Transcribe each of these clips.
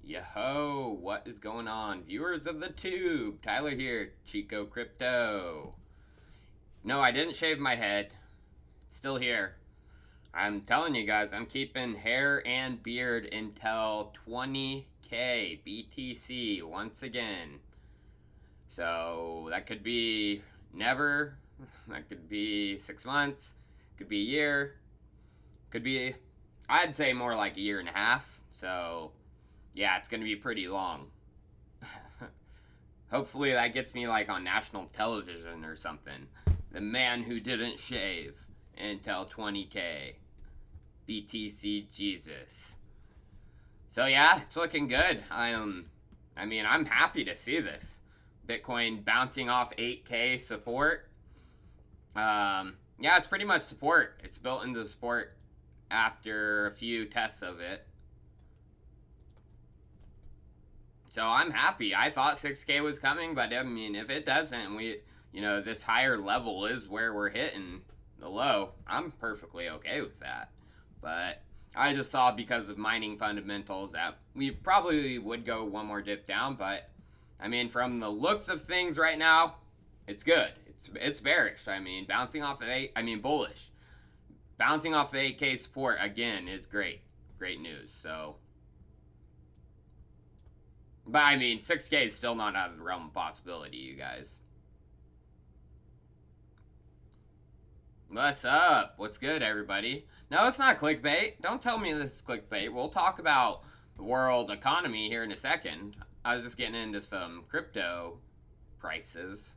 Yo, what is going on? Viewers of the tube, Tyler here, Chico Crypto. No, I didn't shave my head. Still here. I'm telling you guys, I'm keeping hair and beard until 20k BTC once again. So that could be never, that could be 6 months, could be a year, could be, I'd say more like a year and a half. So yeah, it's gonna be pretty long. Hopefully that gets me like on national television or something. The man who didn't shave until 20k. BTC Jesus. So yeah, it's looking good. I'm happy to see this. Bitcoin bouncing off 8k support. Yeah, it's pretty much support. It's built into support after a few tests of it. So I'm happy. I thought 6k was coming, but I mean, if it doesn't, this higher level is where we're hitting the low. I'm perfectly okay with that. But I just saw because of mining fundamentals that we probably would go one more dip down, but I mean, from the looks of things right now, it's good. It's bearish. I mean, bullish. Bouncing off the 8k support again is great. Great news. So but I mean, 6k is still not out of the realm of possibility, you guys. What's up? What's good, everybody? No, it's not clickbait. Don't tell me this is clickbait. We'll talk about the world economy here in a second. I was just getting into some crypto prices.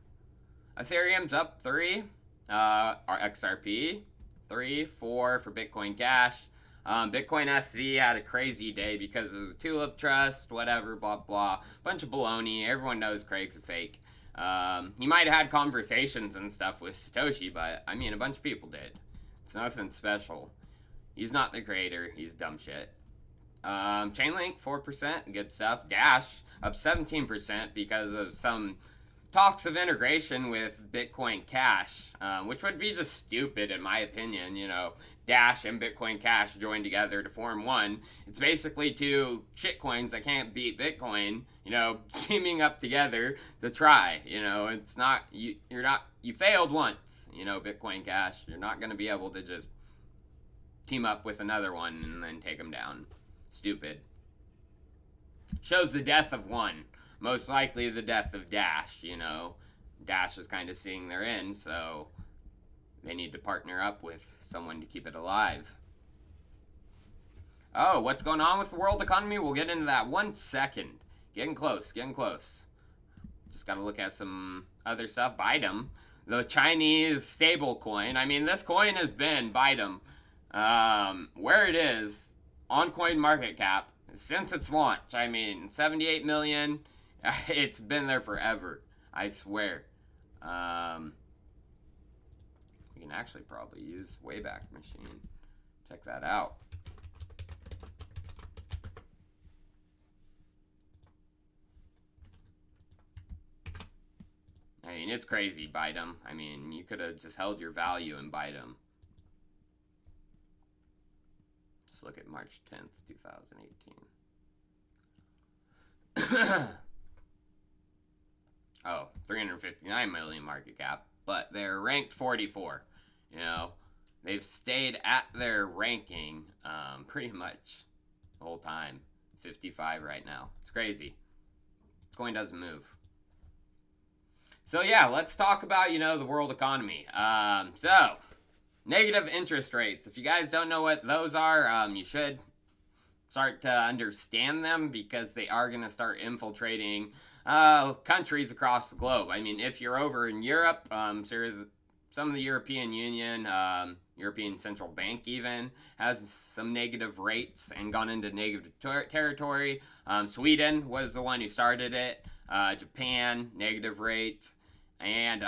Ethereum's up 3. Our XRP 3, 4 for Bitcoin Cash. Bitcoin SV had a crazy day because of the Tulip Trust, whatever, blah, blah. Bunch of baloney. Everyone knows Craig's a fake. He might have had conversations and stuff with Satoshi, but, I mean, a bunch of people did. It's nothing special. He's not the creator. He's dumb shit. Chainlink, 4%. Good stuff. Dash, up 17% because of some talks of integration with Bitcoin Cash, which would be just stupid in my opinion, Dash and Bitcoin Cash joined together to form one. It's basically two shitcoins that can't beat Bitcoin, teaming up together to try. It's not you failed once, Bitcoin Cash. You're not going to be able to just team up with another one and then take them down. Stupid. Shows the death of one. Most likely the death of Dash, Dash is kind of seeing their end, so they need to partner up with someone to keep it alive. Oh, what's going on with the world economy? We'll get into that 1 second. Getting close. Just gotta look at some other stuff. Bytem, the Chinese stable coin. I mean, this coin has been Bytem, where it is on CoinMarketCap since its launch. I mean, 78 million. It's been there forever. I swear. You can actually probably use Wayback Machine. Check that out. I mean, it's crazy, Bytem. I mean, you could have just held your value in Bytem. Let's look at March 10th, 2018. Oh, 359 million market cap, but they're ranked 44. They've stayed at their ranking pretty much the whole time. 55 right now. It's crazy. Coin doesn't move. So yeah, let's talk about, the world economy. So, negative interest rates. If you guys don't know what those are, you should start to understand them because they are going to start infiltrating countries across the globe. I mean, if you're over in Europe, some of the European Union, European Central Bank even, has some negative rates and gone into negative territory. Sweden was the one who started it. Japan, negative rates. And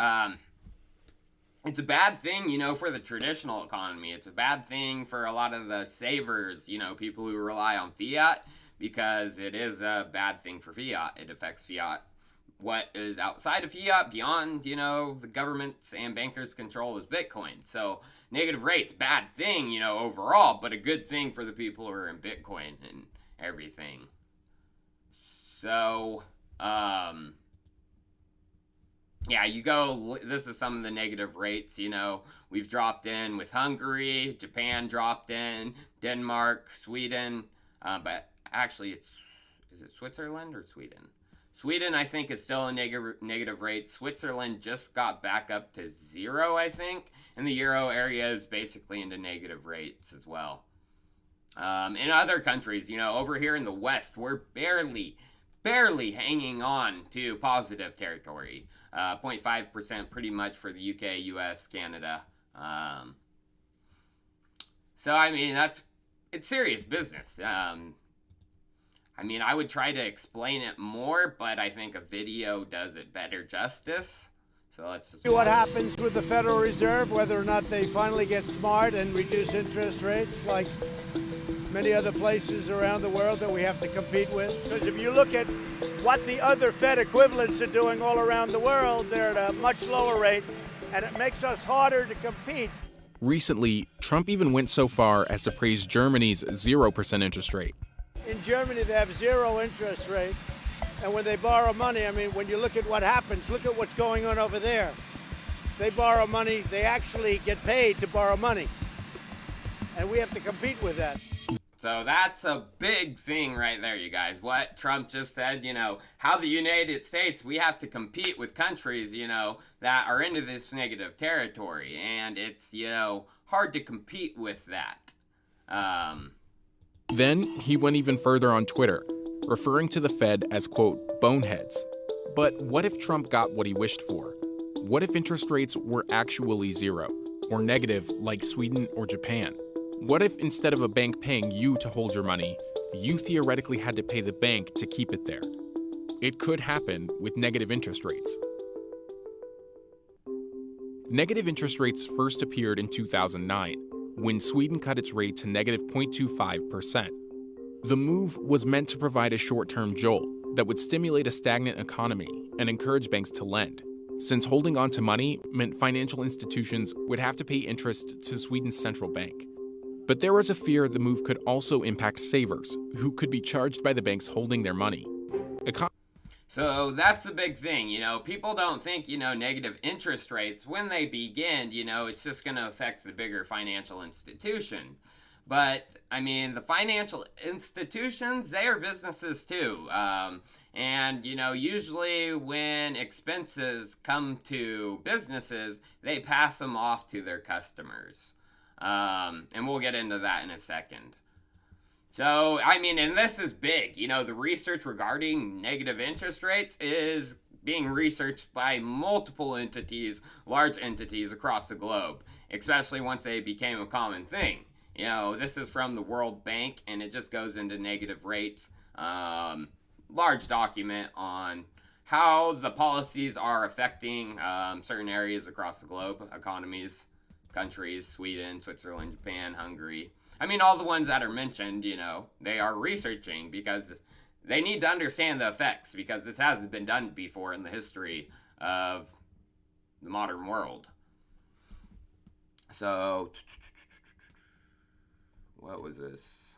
it's a bad thing, for the traditional economy. It's a bad thing for a lot of the savers, people who rely on fiat, because it is a bad thing for fiat. It affects fiat. What is outside of fiat, beyond, the government's and bankers' control, is Bitcoin. So negative rates, bad thing, overall, but a good thing for the people who are in Bitcoin and everything. So, yeah, this is some of the negative rates, we've dropped in with Hungary, Japan dropped in, Denmark, Sweden, but actually is it Switzerland or Sweden? Sweden, I think, is still a negative rate. Switzerland just got back up to 0, I think, and the Euro area is basically into negative rates as well. In other countries, over here in the West, we're barely hanging on to positive territory. 0.5% pretty much for the UK, US, Canada. So, I mean, it's serious business. I would try to explain it more, but I think a video does it better justice. So let's just... What happens with the Federal Reserve, whether or not they finally get smart and reduce interest rates like many other places around the world that we have to compete with. Because if you look at what the other Fed equivalents are doing all around the world, they're at a much lower rate, and it makes us harder to compete. Recently, Trump even went so far as to praise Germany's 0% interest rate. In Germany, they have 0 interest rate, and when they borrow money, when you look at what happens, look at what's going on over there. They borrow money, they actually get paid to borrow money, and we have to compete with that. So that's a big thing right there, you guys. What Trump just said, how the United States, we have to compete with countries, that are into this negative territory. And it's, hard to compete with that. Then he went even further on Twitter, referring to the Fed as, quote, boneheads. But what if Trump got what he wished for? What if interest rates were actually 0, or negative like Sweden or Japan? What if instead of a bank paying you to hold your money, you theoretically had to pay the bank to keep it there? It could happen with negative interest rates. Negative interest rates first appeared in 2009, when Sweden cut its rate to negative 0.25%. The move was meant to provide a short-term jolt that would stimulate a stagnant economy and encourage banks to lend, since holding on to money meant financial institutions would have to pay interest to Sweden's central bank. But there was a fear the move could also impact savers, who could be charged by the banks holding their money. So that's the big thing, people don't think, negative interest rates, when they begin, it's just going to affect the bigger financial institutions. But, the financial institutions, they are businesses too. And, usually when expenses come to businesses, they pass them off to their customers. And we'll get into that in a second. So, and this is big. The research regarding negative interest rates is being researched by multiple entities, large entities across the globe, especially once they became a common thing. This is from the World Bank, and it just goes into negative rates. Large document on how the policies are affecting certain areas across the globe, economies, countries, Sweden, Switzerland, Japan, Hungary. All the ones that are mentioned, they are researching because they need to understand the effects, because this hasn't been done before in the history of the modern world. So, what was this?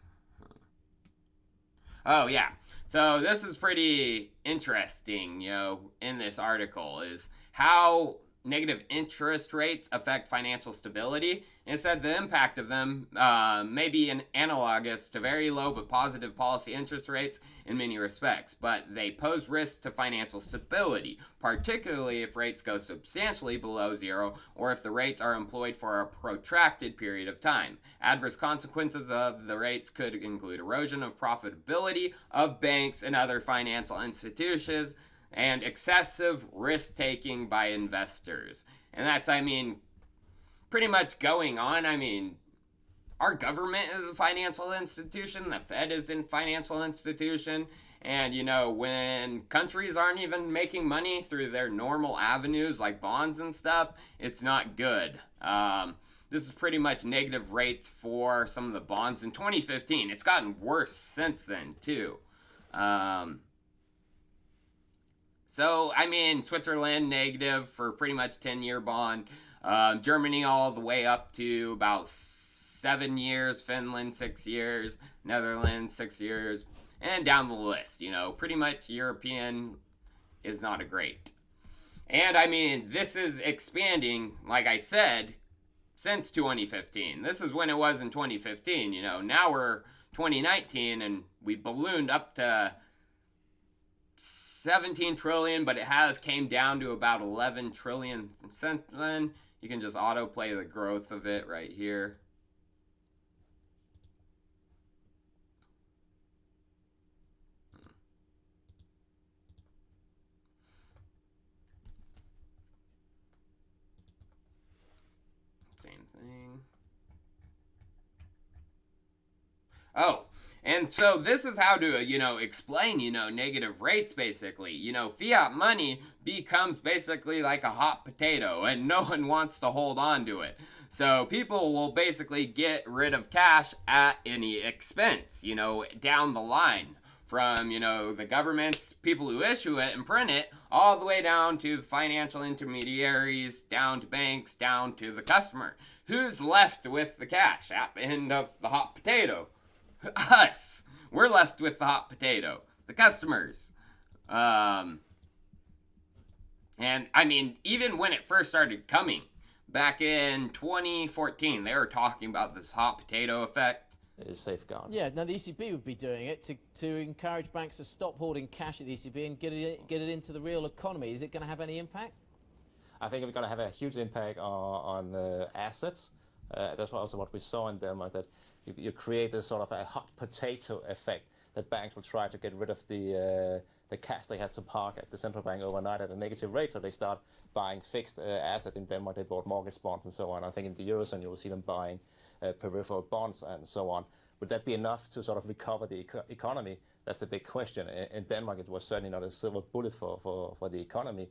Oh, yeah. So, this is pretty interesting, in this article, is how negative interest rates affect financial stability. And it said the impact of them may be analogous to very low but positive policy interest rates in many respects, but they pose risks to financial stability, particularly if rates go substantially below 0 or if the rates are employed for a protracted period of time. Adverse consequences of the rates could include erosion of profitability of banks and other financial institutions, and excessive risk-taking by investors. And that's, pretty much going on. Our government is a financial institution. The Fed is a financial institution. And, when countries aren't even making money through their normal avenues like bonds and stuff, it's not good. This is pretty much negative rates for some of the bonds in 2015. It's gotten worse since then, too. So, Switzerland negative for pretty much 10-year bond. Germany all the way up to about 7 years. Finland 6 years. Netherlands 6 years. and down the list. You know, pretty much European is not a great. And I mean, this is expanding, like I said, since 2015. This is when it was in 2015, you know. Now we're 2019 and we ballooned up to 17 trillion, but it has came down to about 11 trillion since then. You can just autoplay the growth of it right here. Same thing. Oh, and so this is how to, you know, explain, you know, negative rates basically. You know, fiat money becomes basically like a hot potato and no one wants to hold on to it. So people will basically get rid of cash at any expense, you know, down the line. From, you know, the governments, people who issue it and print it, all the way down to the financial intermediaries, down to banks, down to the customer. Who's left with the cash at the end of the hot potato? Us. We're left with the hot potato. The customers. And, I mean, even when it first started coming, back in 2014, they were talking about this hot potato effect. Is safeguard. Yeah, now the ECB would be doing it to encourage banks to stop hoarding cash at the ECB and get it into the real economy. Is it going to have any impact? I think it's going to have a huge impact on the assets. That's also what we saw in Denmark, that you create this sort of a hot potato effect, that banks will try to get rid of the cash they had to park at the central bank overnight at a negative rate, so they start buying fixed assets. In Denmark, they bought mortgage bonds and so on. I think in the Eurozone, you will see them buying peripheral bonds and so on. Would that be enough to sort of recover the economy? That's the big question. In Denmark, it was certainly not a silver bullet for the economy.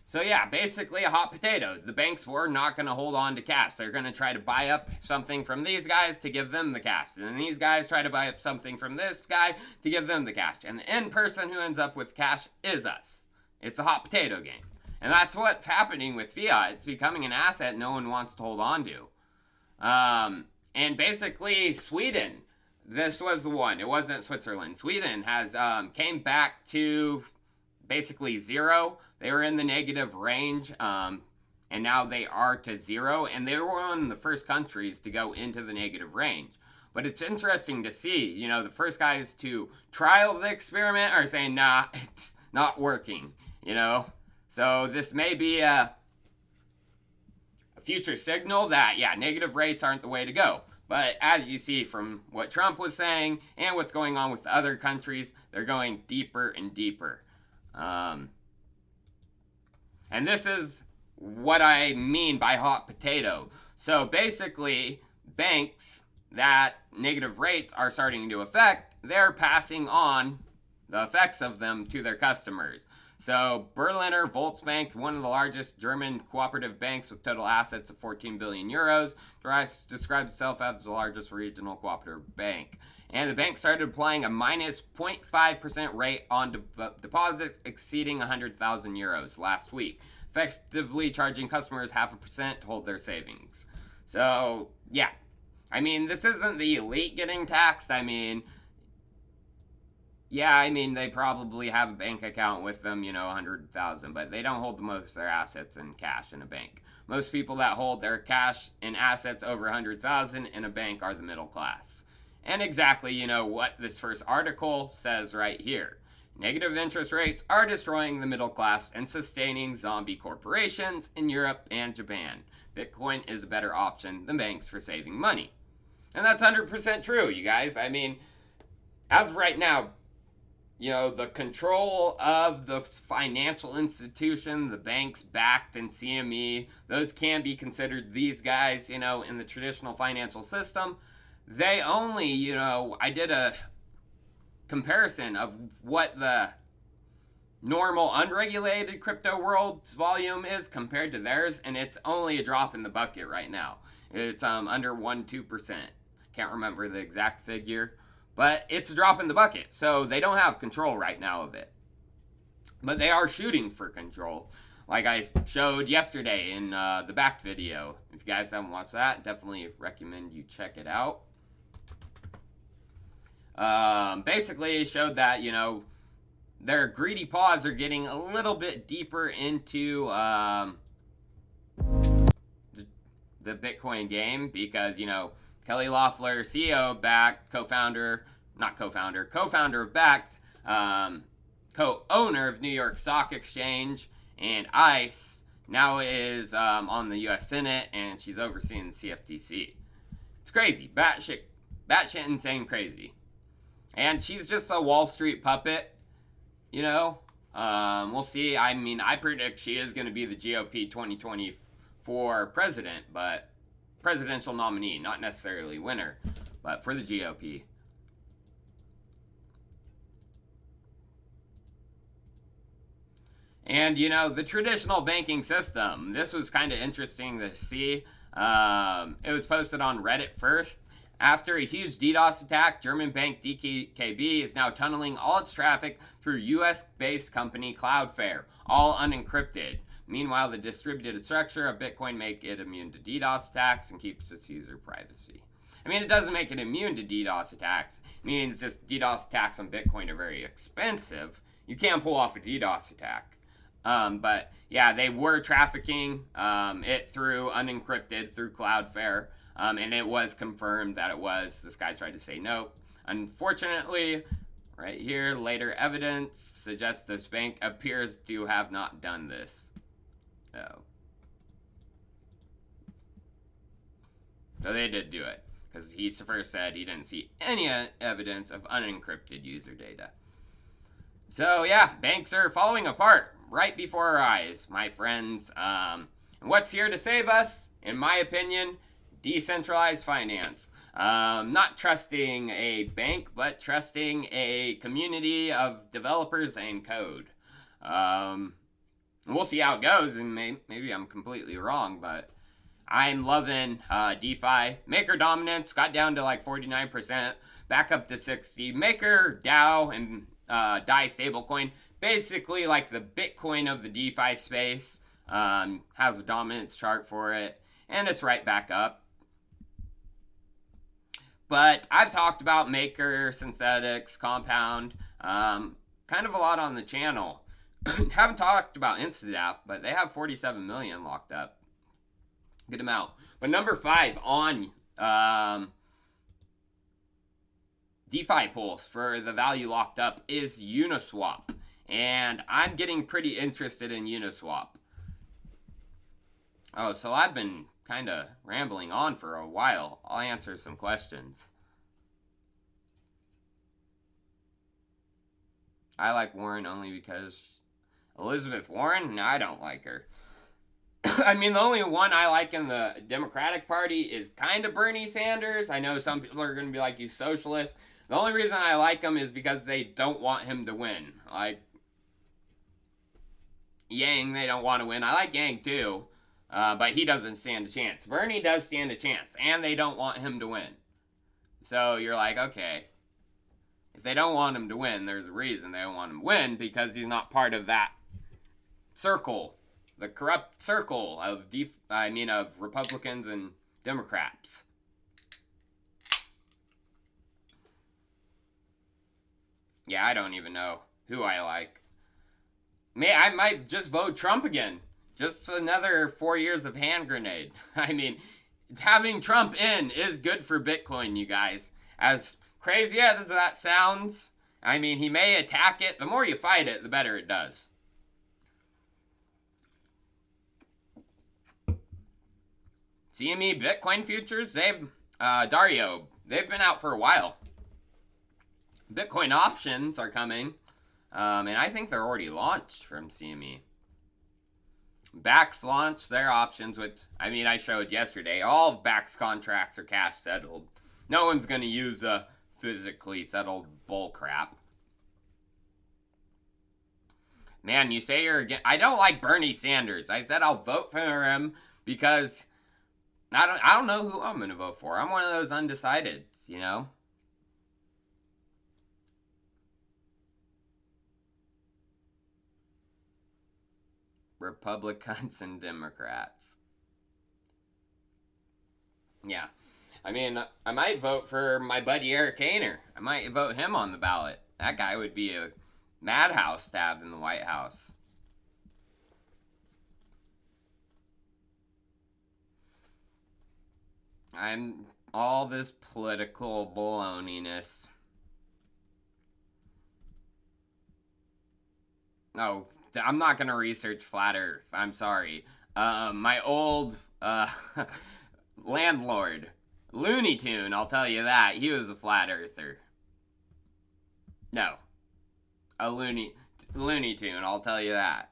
So yeah, basically a hot potato. The banks were not going to hold on to cash. They're going to try to buy up something from these guys to give them the cash. And then these guys try to buy up something from this guy to give them the cash. And the end person who ends up with cash is us. It's a hot potato game. And that's what's happening with fiat. It's becoming an asset no one wants to hold on to. And basically Sweden, this was the one. It wasn't Switzerland. Sweden has came back to basically zero. They were in the negative range, and now they are to zero. And they were one of the first countries to go into the negative range. But it's interesting to see, you know, the first guys to trial the experiment are saying, nah, it's not working, you know. So this may be a future signal that, yeah, negative rates aren't the way to go. But as you see from what Trump was saying and what's going on with other countries, they're going deeper and deeper. And this is what I mean by hot potato. So basically, banks that negative rates are starting to affect, they're passing on the effects of them to their customers. So Berliner Volksbank, one of the largest German cooperative banks with total assets of 14 billion euros, describes itself as the largest regional cooperative bank. And the bank started applying a minus 0.5% rate on deposits exceeding 100,000 euros last week, effectively charging customers 0.5% to hold their savings. So, yeah. I mean, this isn't the elite getting taxed. I mean, yeah, I mean, they probably have a bank account with them, you know, 100,000, but they don't hold the most of their assets in cash in a bank. Most people that hold their cash and assets over 100,000 in a bank are the middle class. And exactly, you know, what this first article says right here. Negative interest rates are destroying the middle class and sustaining zombie corporations in Europe and Japan. Bitcoin is a better option than banks for saving money. And that's 100% true, you guys. I mean, as of right now, you know, the control of the financial institution, the banks, Bakkt and CME, those can be considered these guys, you know, in the traditional financial system. They only, you know, I did a comparison of what the normal unregulated crypto world's volume is compared to theirs, and it's only a drop in the bucket right now. It's under 1-2%. Can't remember the exact figure. But it's a drop in the bucket, so they don't have control right now of it. But they are shooting for control, like I showed yesterday in the Bakkt video. If you guys haven't watched that, definitely recommend you check it out. basically showed that, you know, their greedy paws are getting a little bit deeper into the Bitcoin game because, you know, Kelly Loeffler, CEO of Bakkt, co-founder of Bakkt, co-owner of New York Stock Exchange and ICE, now is on the U.S. Senate, and she's overseeing the CFTC. It's crazy. Batshit insane crazy. And she's just a Wall Street puppet, you know? We'll see. I mean, I predict she is going to be the GOP 2024 president, but presidential nominee, not necessarily winner, but for the GOP. And, you know, the traditional banking system, this was kind of interesting to see. It was posted on Reddit first. After a huge DDoS attack, German bank DKB is now tunneling all its traffic through US-based company Cloudflare, all unencrypted. Meanwhile, the distributed structure of Bitcoin make it immune to DDoS attacks and keeps its user privacy. I mean, it doesn't make it immune to DDoS attacks. It means just DDoS attacks on Bitcoin are very expensive. You can't pull off a DDoS attack. But yeah, they were trafficking it through unencrypted through Cloudflare, and it was confirmed that it was. This guy tried to say no. Unfortunately, right here, later evidence suggests this bank appears to have not done this. So they did do it, because he first said he didn't see any evidence of unencrypted user data. So yeah, banks are falling apart right before our eyes, my friends. What's here to save us? In my opinion, decentralized finance. Not trusting a bank, but trusting a community of developers and code. We'll see how it goes, and maybe I'm completely wrong, but I'm loving DeFi. Maker dominance got down to like 49%, back up to 60%. MakerDAO and Dai stablecoin, basically like the Bitcoin of the DeFi space, has a dominance chart for it, and it's right back up. But I've talked about Maker, Synthetics, Compound, kind of a lot on the channel. Haven't talked about InstaDApp, but they have 47 million locked up. Good amount. But number 5 on DeFi pools for the value locked up is Uniswap. And I'm getting pretty interested in Uniswap. Oh, so I've been kind of rambling on for a while. I'll answer some questions. I like Warren only because Elizabeth Warren? No, I don't like her. I mean, the only one I like in the Democratic Party is kind of Bernie Sanders. I know some people are going to be like, he's socialist. The only reason I like him is because they don't want him to win. Like, Yang, they don't want to win. I like Yang too, but he doesn't stand a chance. Bernie does stand a chance, and they don't want him to win. So you're like, okay. If they don't want him to win, there's a reason they don't want him to win, because he's not part of that circle. The corrupt circle of Republicans and Democrats. Yeah, I don't even know who I like. I might just vote Trump again. Just another 4 years of hand grenade. I mean, having Trump in is good for Bitcoin, you guys. As crazy as that sounds, I mean, he may attack it. The more you fight it, the better it does. CME Bitcoin futures, Dario, they've been out for a while. Bitcoin options are coming, and I think they're already launched from CME. Bakkt's launched their options, which, I showed yesterday. All of Bakkt's contracts are cash settled. No one's going to use a physically settled bull crap. Man, you say you're against... I don't like Bernie Sanders. I said I'll vote for him because I don't know who I'm going to vote for. I'm one of those undecideds, you know? Republicans and Democrats. Yeah. I mean, I might vote for my buddy Eric Kaner. I might vote him on the ballot. That guy would be a madhouse to have in the White House. I'm all this political baloney-ness. Oh, I'm not gonna research Flat Earth. I'm sorry. My old landlord, Looney Tune, I'll tell you that. He was a flat earther. No. A Looney Tune, I'll tell you that.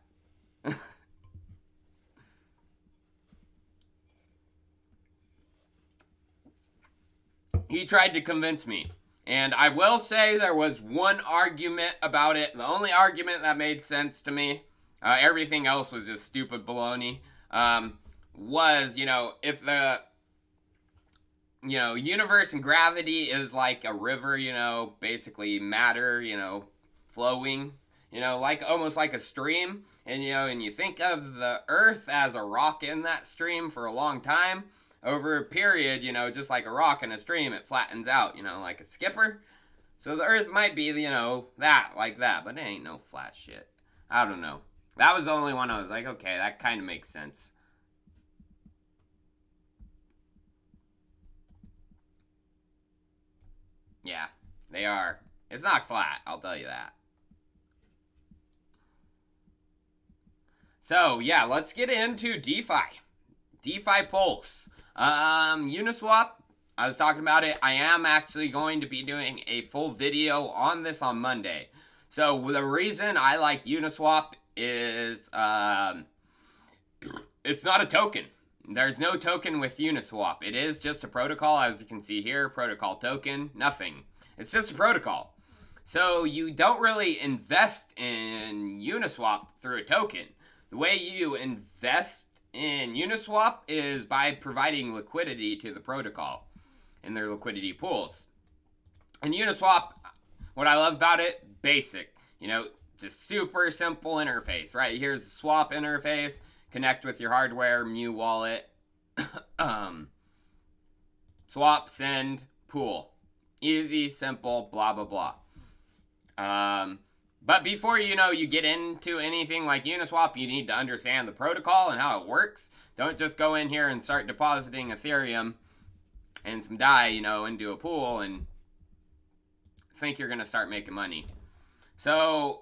He tried to convince me. And I will say there was one argument about it. The only argument that made sense to me, everything else was just stupid baloney, was, if the, universe and gravity is like a river, basically matter, flowing, like almost like a stream. And you think of the Earth as a rock in that stream for a long time. Over a period, just like a rock in a stream, it flattens out, like a skipper. So the Earth might be, that, like that, but it ain't no flat shit. I don't know. That was the only one I was like, okay, that kind of makes sense. Yeah, they are. It's not flat, I'll tell you that. So, yeah, let's get into DeFi. DeFi Pulse. Uniswap, I was talking about it. I am actually going to be doing a full video on this on Monday. So the reason I like Uniswap is it's not a token. There's no token with Uniswap. It is just a protocol, as you can see here, protocol token, nothing. It's just a protocol. So you don't really invest in Uniswap through a token. The way you invest in Uniswap is by providing liquidity to the protocol in their liquidity pools. And Uniswap, what I love about it, basic, just super simple interface, right? Here's the swap interface, connect with your hardware, Mu wallet, swap, send, pool. Easy, simple, blah, blah, blah. But before you get into anything like Uniswap, you need to understand the protocol and how it works. Don't just go in here and start depositing Ethereum and some Dai, into a pool and think you're going to start making money. So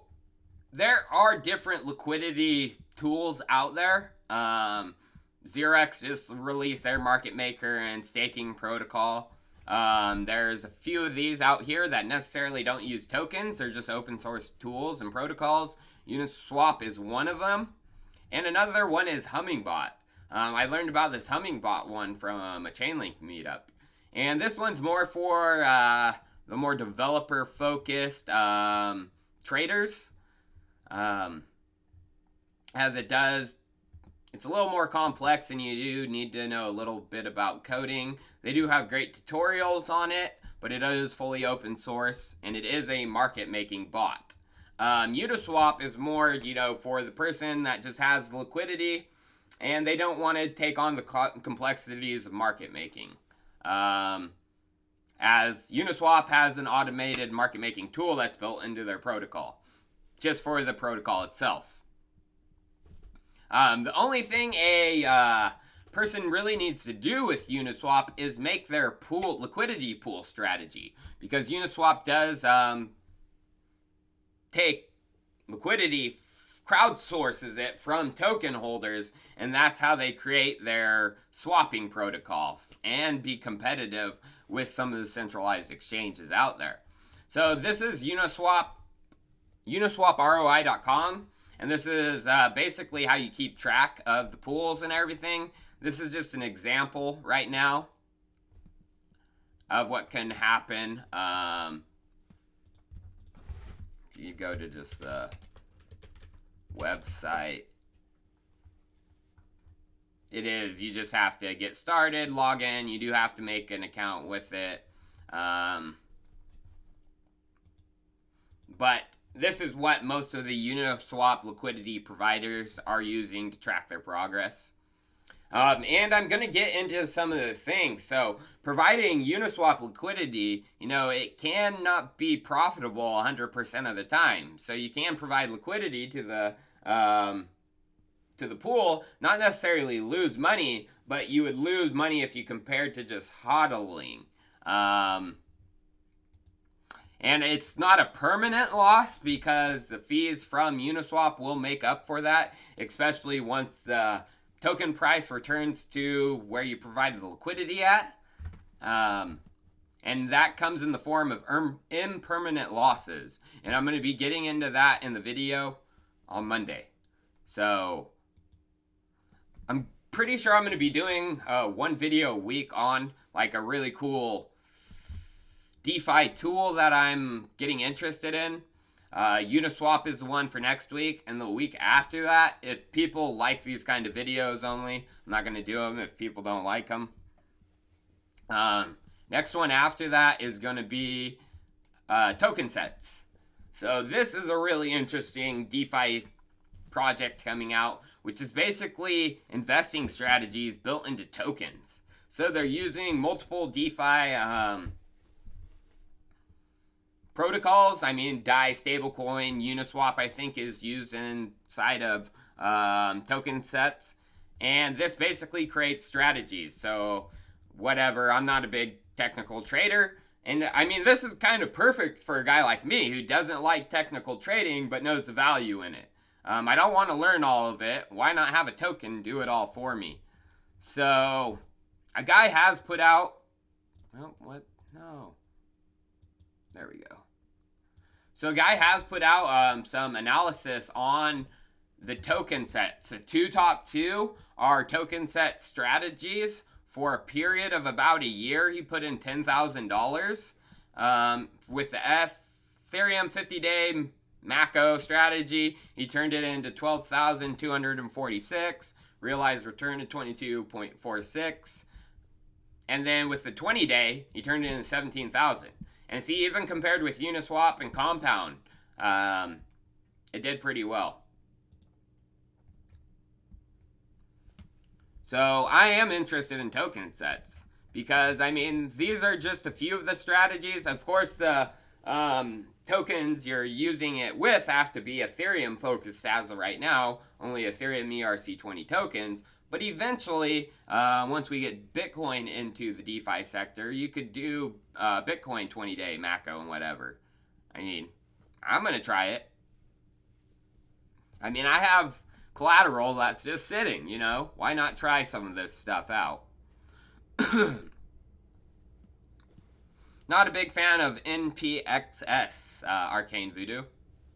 there are different liquidity tools out there. Xerox just released their market maker and staking protocol. There's a few of these out here that necessarily don't use tokens. They're just open source tools and protocols. Uniswap is one of them. And another one is Hummingbot. I learned about this Hummingbot one from a Chainlink meetup. And this one's more for the more developer focused traders. As it does, it's a little more complex and you do need to know a little bit about coding. They do have great tutorials on it, but it is fully open source and it is a market making bot. Uniswap is more, for the person that just has liquidity and they don't want to take on the complexities of market making. As Uniswap has an automated market making tool that's built into their protocol, just for the protocol itself. The only thing a person really needs to do with Uniswap is make their liquidity pool strategy, because Uniswap does take liquidity, crowdsources it from token holders, and that's how they create their swapping protocol and be competitive with some of the centralized exchanges out there. So this is Uniswap, uniswaproi.com. And this is basically how you keep track of the pools and everything. This is just an example right now of what can happen. If you go to just the website, you just have to get started, log in. You do have to make an account with it. But this is what most of the Uniswap liquidity providers are using to track their progress. And I'm going to get into some of the things. So providing Uniswap liquidity, you know, it cannot be profitable 100% of the time. So you can provide liquidity to the pool, not necessarily lose money, but you would lose money if you compared to just hodling. And it's not a permanent loss because the fees from Uniswap will make up for that, especially once the token price returns to where you provided the liquidity at. And that comes in the form of impermanent losses. And I'm going to be getting into that in the video on Monday. So I'm pretty sure I'm going to be doing one video a week on like a really cool DeFi tool that I'm getting interested in. Uniswap is the one for next week, and the week after that, if people like these kind of videos only, I'm not going to do them if people don't like them. Next one after that is going to be token sets. So this is a really interesting DeFi project coming out, which is basically investing strategies built into tokens. So they're using multiple DeFi protocols. I mean, Dai stablecoin, Uniswap, I think, is used inside of token sets. And this basically creates strategies. So, whatever, I'm not a big technical trader. And I mean, this is kind of perfect for a guy like me who doesn't like technical trading but knows the value in it. I don't want to learn all of it. Why not have a token do it all for me? So, a guy has put out... Oh, what? No. There we go. So a guy has put out some analysis on the token sets. The top two are token set strategies for a period of about a year. He put in $10,000. With the Ethereum 50-day Mako strategy, he turned it into 12,246. Realized return to 22.46. And then with the 20-day, he turned it into 17,000. And see, even compared with Uniswap and Compound, it did pretty well. So I am interested in token sets because, I mean, these are just a few of the strategies. Of course, the tokens you're using it with have to be Ethereum focused as of right now. Only Ethereum ERC20 tokens. But eventually, once we get Bitcoin into the DeFi sector, you could do Bitcoin 20-day Mako and whatever. I mean, I'm going to try it. I mean, I have collateral that's just sitting, you know? Why not try some of this stuff out? Not a big fan of NPXS, Arcane Voodoo.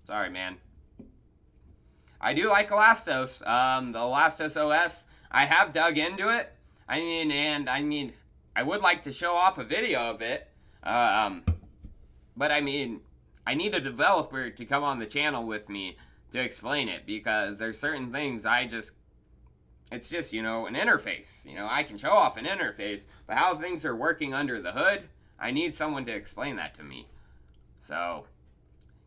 Sorry, man. I do like Elastos. The Elastos OS... I have dug into it. I mean, I would like to show off a video of it. But I mean, I need a developer to come on the channel with me to explain it because there's certain things it's just, you know, an interface. You know, I can show off an interface, but how things are working under the hood, I need someone to explain that to me. So,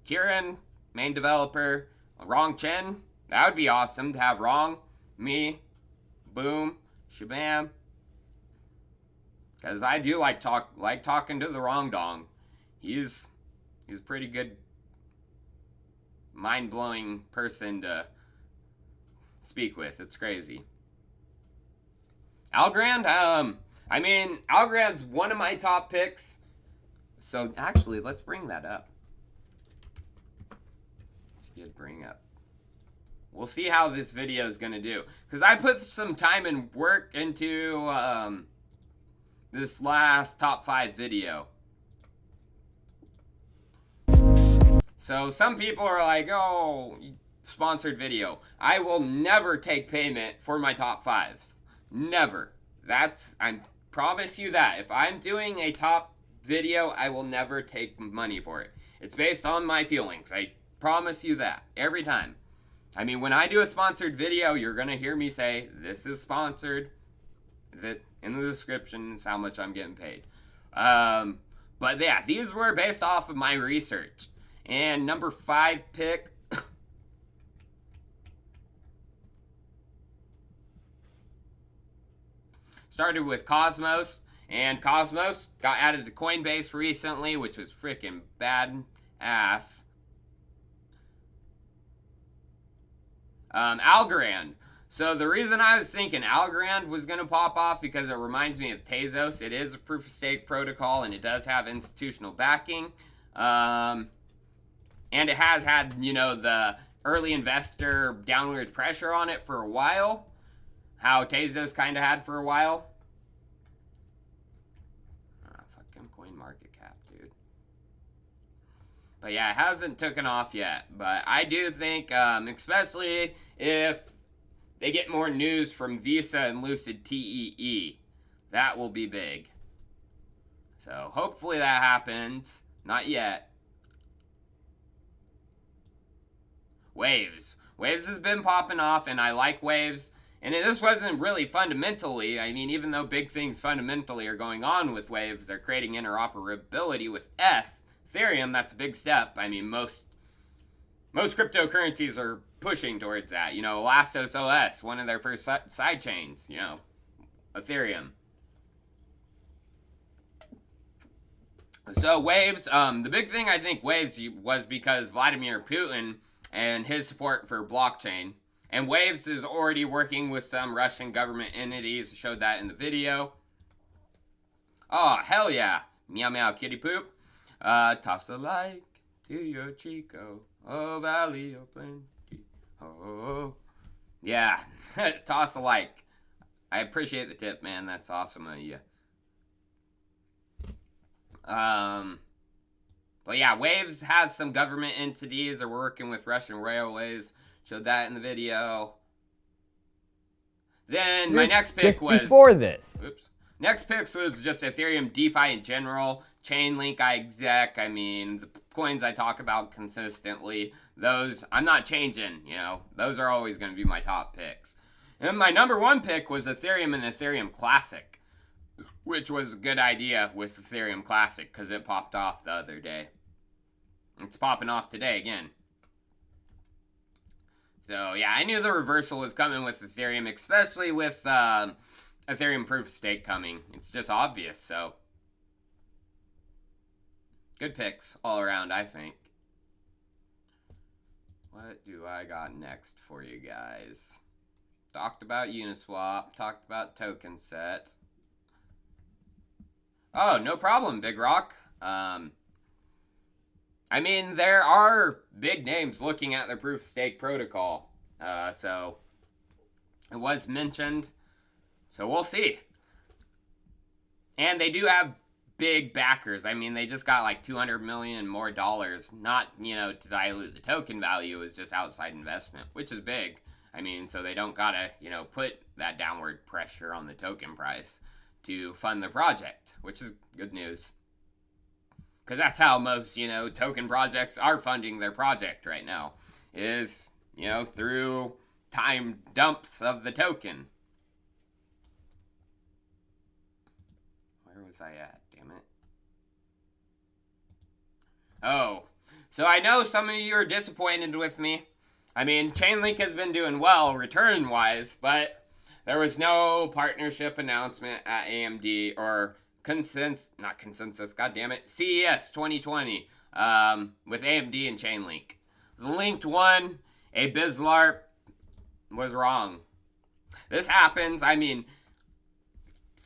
Kieran, main developer, Rong Chen, that would be awesome to have Rong, me, boom, shabam. Because I do like talking to the Rong Dong. He's pretty good, mind-blowing person to speak with. It's crazy. Algorand, I mean, Algorand's one of my top picks. So actually, let's bring that up. Let's bring up. We'll see how this video is going to do. Because I put some time and work into this last top 5 video. So some people are like, oh, sponsored video. I will never take payment for my top 5s. Never. I promise you that. If I'm doing a top video, I will never take money for it. It's based on my feelings. I promise you that. Every time. I mean, when I do a sponsored video, you're going to hear me say, this is sponsored. That in the description is how much I'm getting paid. But yeah, these were based off of my research. And number 5 pick. Started with Cosmos, and Cosmos got added to Coinbase recently, which was freaking bad ass. Algorand. So the reason I was thinking Algorand was going to pop off because it reminds me of Tezos. It is a proof of stake protocol and it does have institutional backing. And it has had, you know, the early investor downward pressure on it for a while. How Tezos kind of had for a while. Fucking coin market cap, dude. But yeah, it hasn't taken off yet. But I do think, especially if they get more news from Visa and Lucid TEE, that will be big. So hopefully that happens. Not yet. Waves. Waves has been popping off, and I like Waves. And this wasn't really fundamentally, I mean, even though big things fundamentally are going on with Waves, they're creating interoperability with Ethereum. That's a big step. I mean, most cryptocurrencies are pushing towards that. You know, Elastos OS, one of their first side chains, you know, Ethereum. So Waves, the big thing I think Waves was because Vladimir Putin and his support for blockchain. And Waves is already working with some Russian government entities. Showed that in the video. Oh, hell yeah. Meow meow kitty poop. Toss a like to your Chico. Oh, valley of plenty. Oh. Yeah. Toss a like. I appreciate the tip, man. That's awesome of you. But yeah, Waves has some government entities. They're working with Russian railways. Showed that in the video. Then my next pick was... before this. Oops. Next picks was just Ethereum DeFi in general. Chainlink, exec. I mean, the coins I talk about consistently. Those, I'm not changing, you know. Those are always going to be my top picks. And my number one pick was Ethereum and Ethereum Classic. Which was a good idea with Ethereum Classic because it popped off the other day. It's popping off today again. So, yeah, I knew the reversal was coming with Ethereum, especially with Ethereum Proof of Stake coming. It's just obvious, so. Good picks all around, I think. What do I got next for you guys? Talked about Uniswap, talked about token sets. Oh, no problem, Big Rock. I mean, there are big names looking at the proof of stake protocol. So it was mentioned. So we'll see. And they do have big backers. I mean, they just got like $200 million more dollars. Not, you know, to dilute the token value. It's just outside investment, which is big. I mean, so they don't gotta, you know, put that downward pressure on the token price to fund the project, which is good news. Because that's how most, you know, token projects are funding their project right now. Is, you know, through time dumps of the token. Where was I at? Damn it. Oh. So I know some of you are disappointed with me. I mean, Chainlink has been doing well return-wise, but there was no partnership announcement at AMD or not consensus, goddammit, CES 2020 with AMD and Chainlink. The linked one, a BizLARP, was wrong. This happens. I mean,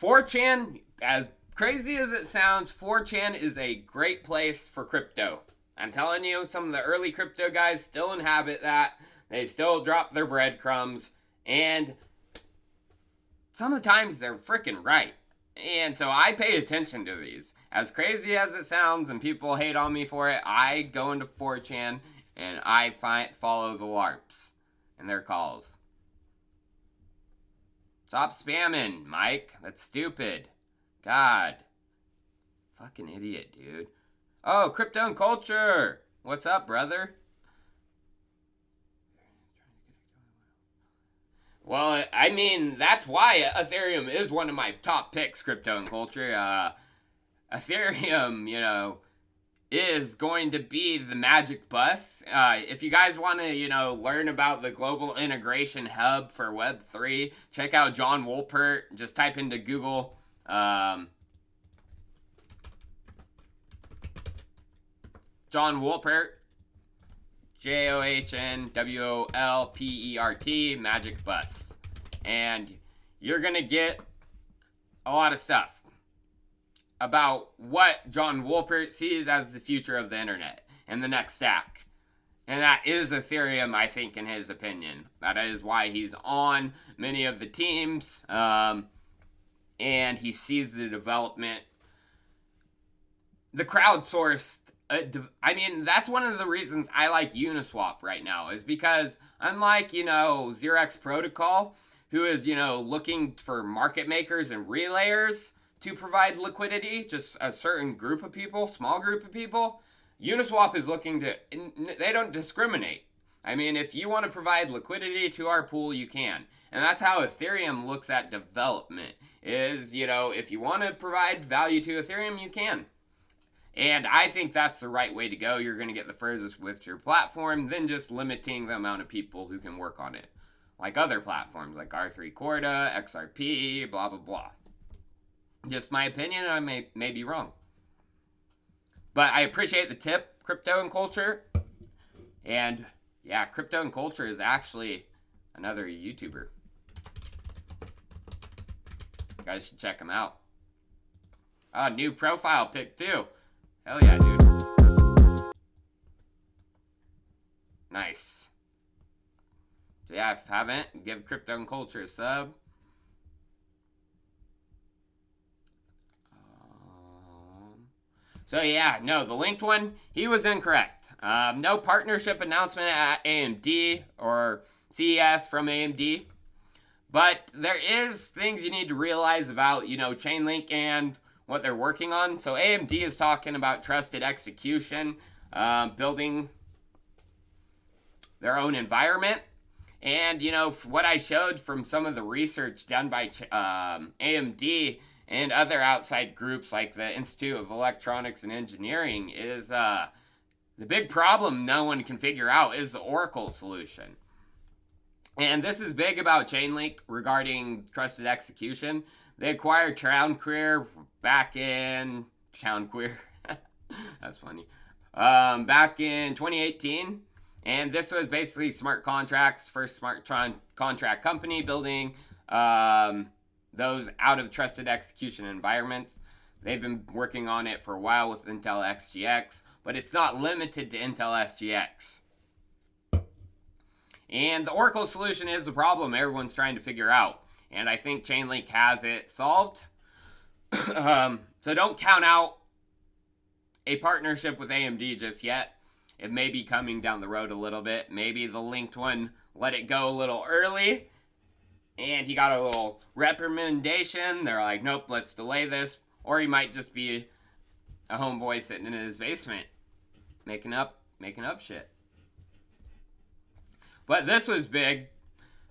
4chan, as crazy as it sounds, 4chan is a great place for crypto. I'm telling you, some of the early crypto guys still inhabit that. They still drop their breadcrumbs. And some of the times they're freaking right. And so I pay attention to these. As crazy as it sounds and people hate on me for it, I go into 4chan and I follow the LARPs and their calls. Stop spamming, Mike. That's stupid. God. Fucking idiot, dude. Oh, Crypto and Culture. What's up, brother? Well, I mean, that's why Ethereum is one of my top picks, Crypto and Culture. Ethereum, you know, is going to be the magic bus. If you guys want to, learn about the global integration hub for Web3, check out John Wolpert. Just type into Google John Wolpert, JOHNWOLPERT, magic bus. And you're going to get a lot of stuff about what John Wolpert sees as the future of the internet and the next stack. And that is Ethereum, I think, in his opinion. That is why he's on many of the teams. And he sees the development. The crowdsourced, that's one of the reasons I like Uniswap right now, is because unlike, Xerox Protocol, who is, looking for market makers and relayers to provide liquidity, just a certain group of people, small group of people, Uniswap is looking to, they don't discriminate. I mean, if you want to provide liquidity to our pool, you can. And that's how Ethereum looks at development, is, if you want to provide value to Ethereum, you can. And I think that's the right way to go. You're going to get the furthest with your platform than just limiting the amount of people who can work on it. Like other platforms, like R3 Corda, XRP, blah, blah, blah. Just my opinion, I may be wrong. But I appreciate the tip, Crypto and Culture. And yeah, Crypto and Culture is actually another YouTuber. You guys should check him out. Oh, new profile pic too. Hell yeah, dude. Nice. So yeah, if you haven't, give Crypto and Culture a sub. So yeah, no, the linked one, he was incorrect. No partnership announcement at AMD or CES from AMD. But there is things you need to realize about, Chainlink and what they're working on. So AMD is talking about trusted execution, building their own environment. And, what I showed from some of the research done by AMD and other outside groups like the Institute of Electronics and Engineering is the big problem no one can figure out is the Oracle solution. And this is big about Chainlink regarding trusted execution. They acquired Tron back in... That's funny. Back in 2018. And this was basically smart contracts, first smart contract company building those out of trusted execution environments. They've been working on it for a while with Intel XGX, but it's not limited to Intel SGX. And the Oracle solution is the problem everyone's trying to figure out. And I think Chainlink has it solved. So don't count out a partnership with AMD just yet. It may be coming down the road a little bit. Maybe the linked one let it go a little early. And he got a little recommendation. They're like, nope, let's delay this. Or he might just be a homeboy sitting in his basement making up shit. But this was big.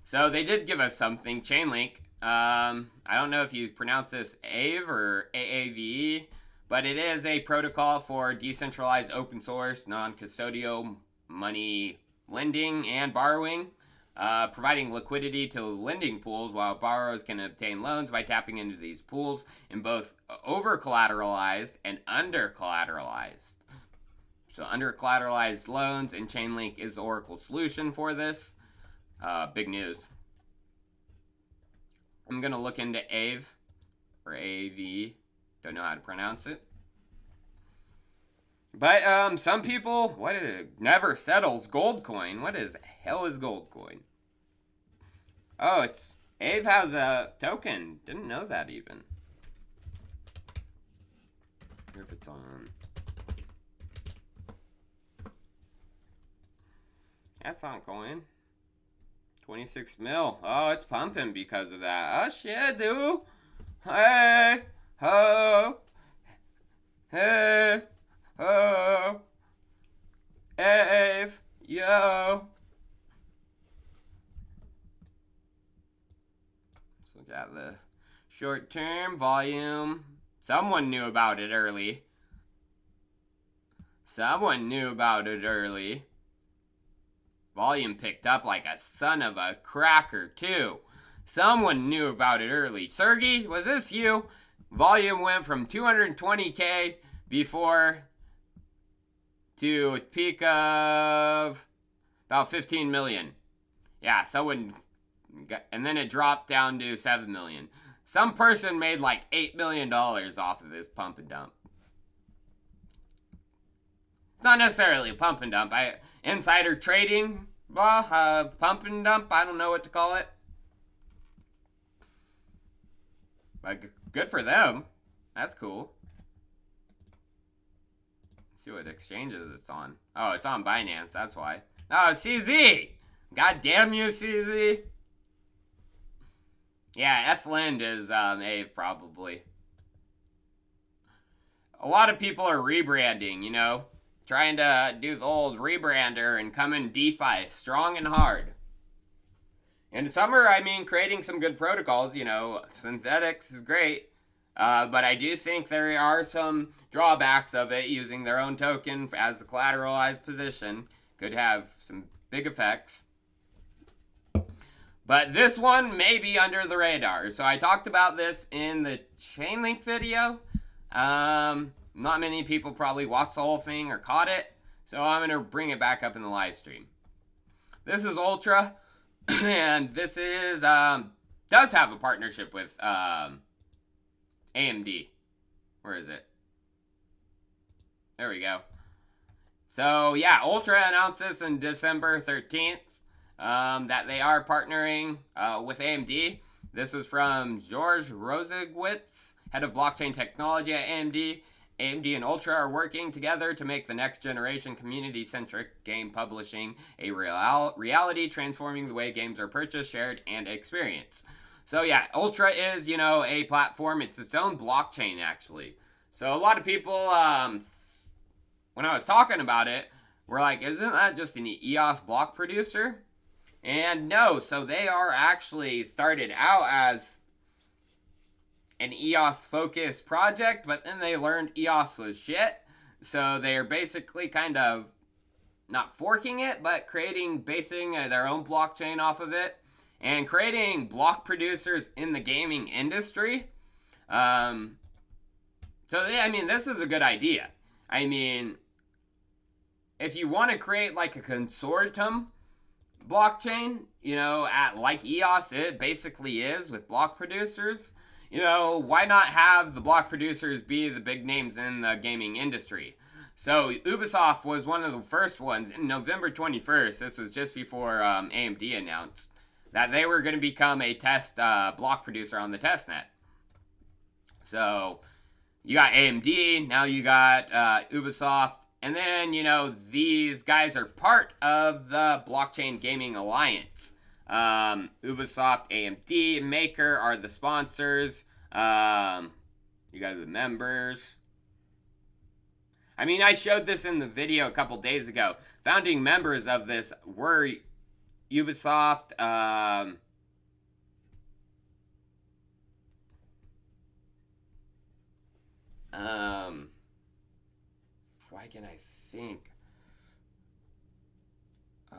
So they did give us something. Chainlink. I don't know if you pronounce this AVE or AAVE. But it is a protocol for decentralized open source, non-custodial money lending and borrowing, providing liquidity to lending pools while borrowers can obtain loans by tapping into these pools in both over-collateralized and under-collateralized. So under-collateralized loans, and Chainlink is the Oracle solution for this. Big news. I'm going to look into AVE or AAV. Don't know how to pronounce it. But some people, what is it? Never settles gold coin. What is hell is gold coin? Oh, it's AVE has a token. Didn't know that even. Wonder if it's on. That's on coin. 26 mil. Oh, it's pumping because of that. Oh shit, dude. Hey. Ho, hey, ho, AVE, yo. Let's look at the short-term volume. Someone knew about it early. Someone knew about it early. Volume picked up like a son of a cracker, too. Someone knew about it early. Sergey, was this you? Volume went from 220K before to a peak of about 15 million. Yeah, someone got, and then it dropped down to 7 million. Some person made like $8 million off of this pump and dump. It's not necessarily a pump and dump. Insider trading, pump and dump, I don't know what to call it. But good for them. That's cool. Let's see what exchanges it's on. Oh, it's on Binance, that's why. Oh, CZ! God damn you, CZ! Yeah, FLend is Ave, probably. A lot of people are rebranding, you know? Trying to do the old rebrander and come in DeFi strong and hard. In summer, I mean, creating some good protocols, you know, synthetics is great. But I do think there are some drawbacks of it. Using their own token as a collateralized position could have some big effects. But this one may be under the radar. So I talked about this in the Chainlink video. Not many people probably watched the whole thing or caught it. So I'm going to bring it back up in the live stream. This is Ultra. And this is, does have a partnership with AMD. Where is it? There we go. So yeah, Ultra announced this on December 13th. That they are partnering with AMD. This was from George Rosagwitz, head of blockchain technology at AMD. AMD and Ultra are working together to make the next generation community-centric game publishing a reality, transforming the way games are purchased, shared, and experienced. So yeah, Ultra is, you know, a platform. It's its own blockchain, actually. So a lot of people, when I was talking about it, were like, isn't that just an EOS block producer? And no, so they are actually started out as an EOS-focused project, but then they learned EOS was shit. So they are basically kind of not forking it, but basing their own blockchain off of it, and creating block producers in the gaming industry. I mean, this is a good idea. I mean, if you want to create like a consortium blockchain, you know, like EOS it basically is with block producers, you know, why not have the block producers be the big names in the gaming industry? So Ubisoft was one of the first ones in November 21st. This was just before AMD announced that they were going to become a test block producer on the testnet. So you got AMD, now you got Ubisoft, and then, you know, these guys are part of the Blockchain Gaming Alliance. Ubisoft, AMD, Maker are the sponsors. You got the members. I mean, I showed this in the video a couple days ago. Founding members of this were Ubisoft, why can I think?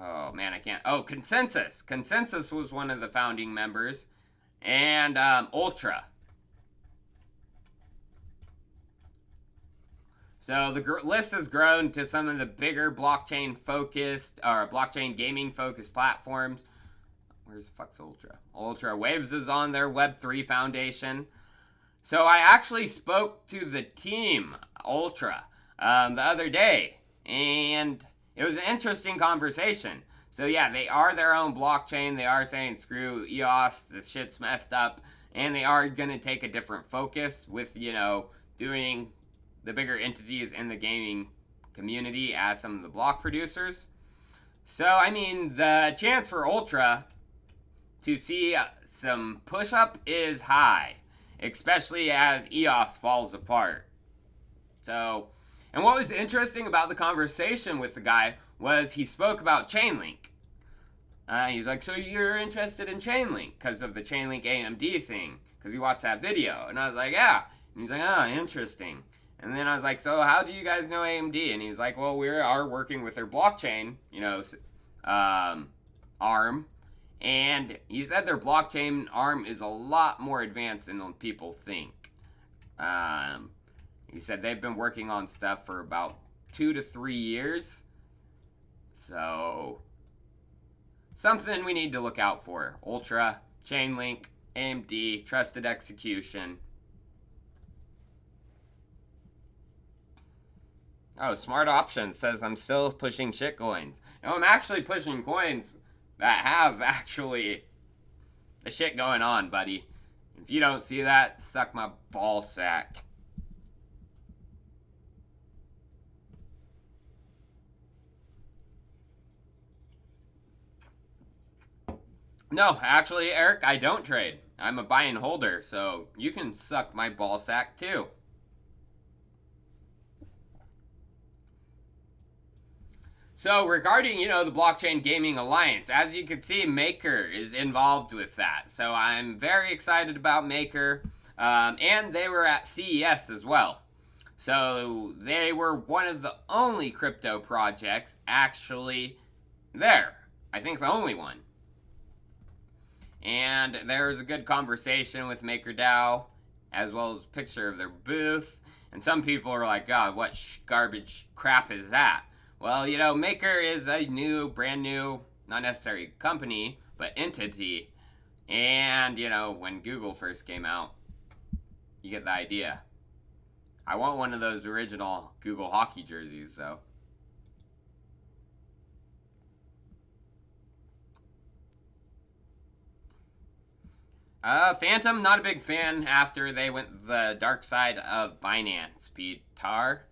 Oh, man, I can't. Oh, Consensus. Consensus was one of the founding members. And Ultra. So the list has grown to some of the bigger blockchain-focused, or blockchain gaming-focused platforms. Where's the fuck's Ultra? Ultra Waves is on their Web3 Foundation. So I actually spoke to the team, Ultra, the other day. And it was an interesting conversation. So yeah, they are their own blockchain. They are saying, screw EOS, this shit's messed up. And they are going to take a different focus with, you know, doing the bigger entities in the gaming community as some of the block producers. So, I mean, the chance for Ultra to see some push-up is high, especially as EOS falls apart. So, and what was interesting about the conversation with the guy was he spoke about Chainlink. He's like, so you're interested in Chainlink because of the Chainlink AMD thing, because he watched that video. And I was like, yeah. And he's like, oh, interesting. And then I was like, so how do you guys know AMD? And he's like, well, we are working with their blockchain, arm. And he said their blockchain arm is a lot more advanced than people think. He said they've been working on stuff for about 2 to 3 years. So, something we need to look out for. Ultra, Chainlink, AMD, trusted execution. Oh, Smart Options says I'm still pushing shitcoins. No, I'm actually pushing coins that have actually the shit going on, buddy. If you don't see that, suck my ball sack. No, actually, Eric, I don't trade. I'm a buy and holder, so you can suck my ball sack too. So regarding, the Blockchain Gaming Alliance, as you can see, Maker is involved with that. So I'm very excited about Maker. And they were at CES as well. So they were one of the only crypto projects actually there. I think the only one. And there was a good conversation with MakerDAO, as well as a picture of their booth. And some people are like, God, what garbage crap is that? Well, Maker is a brand new, not necessarily company, but entity. And, when Google first came out, you get the idea. I want one of those original Google hockey jerseys, though. Phantom, not a big fan after they went the dark side of Binance. Petar.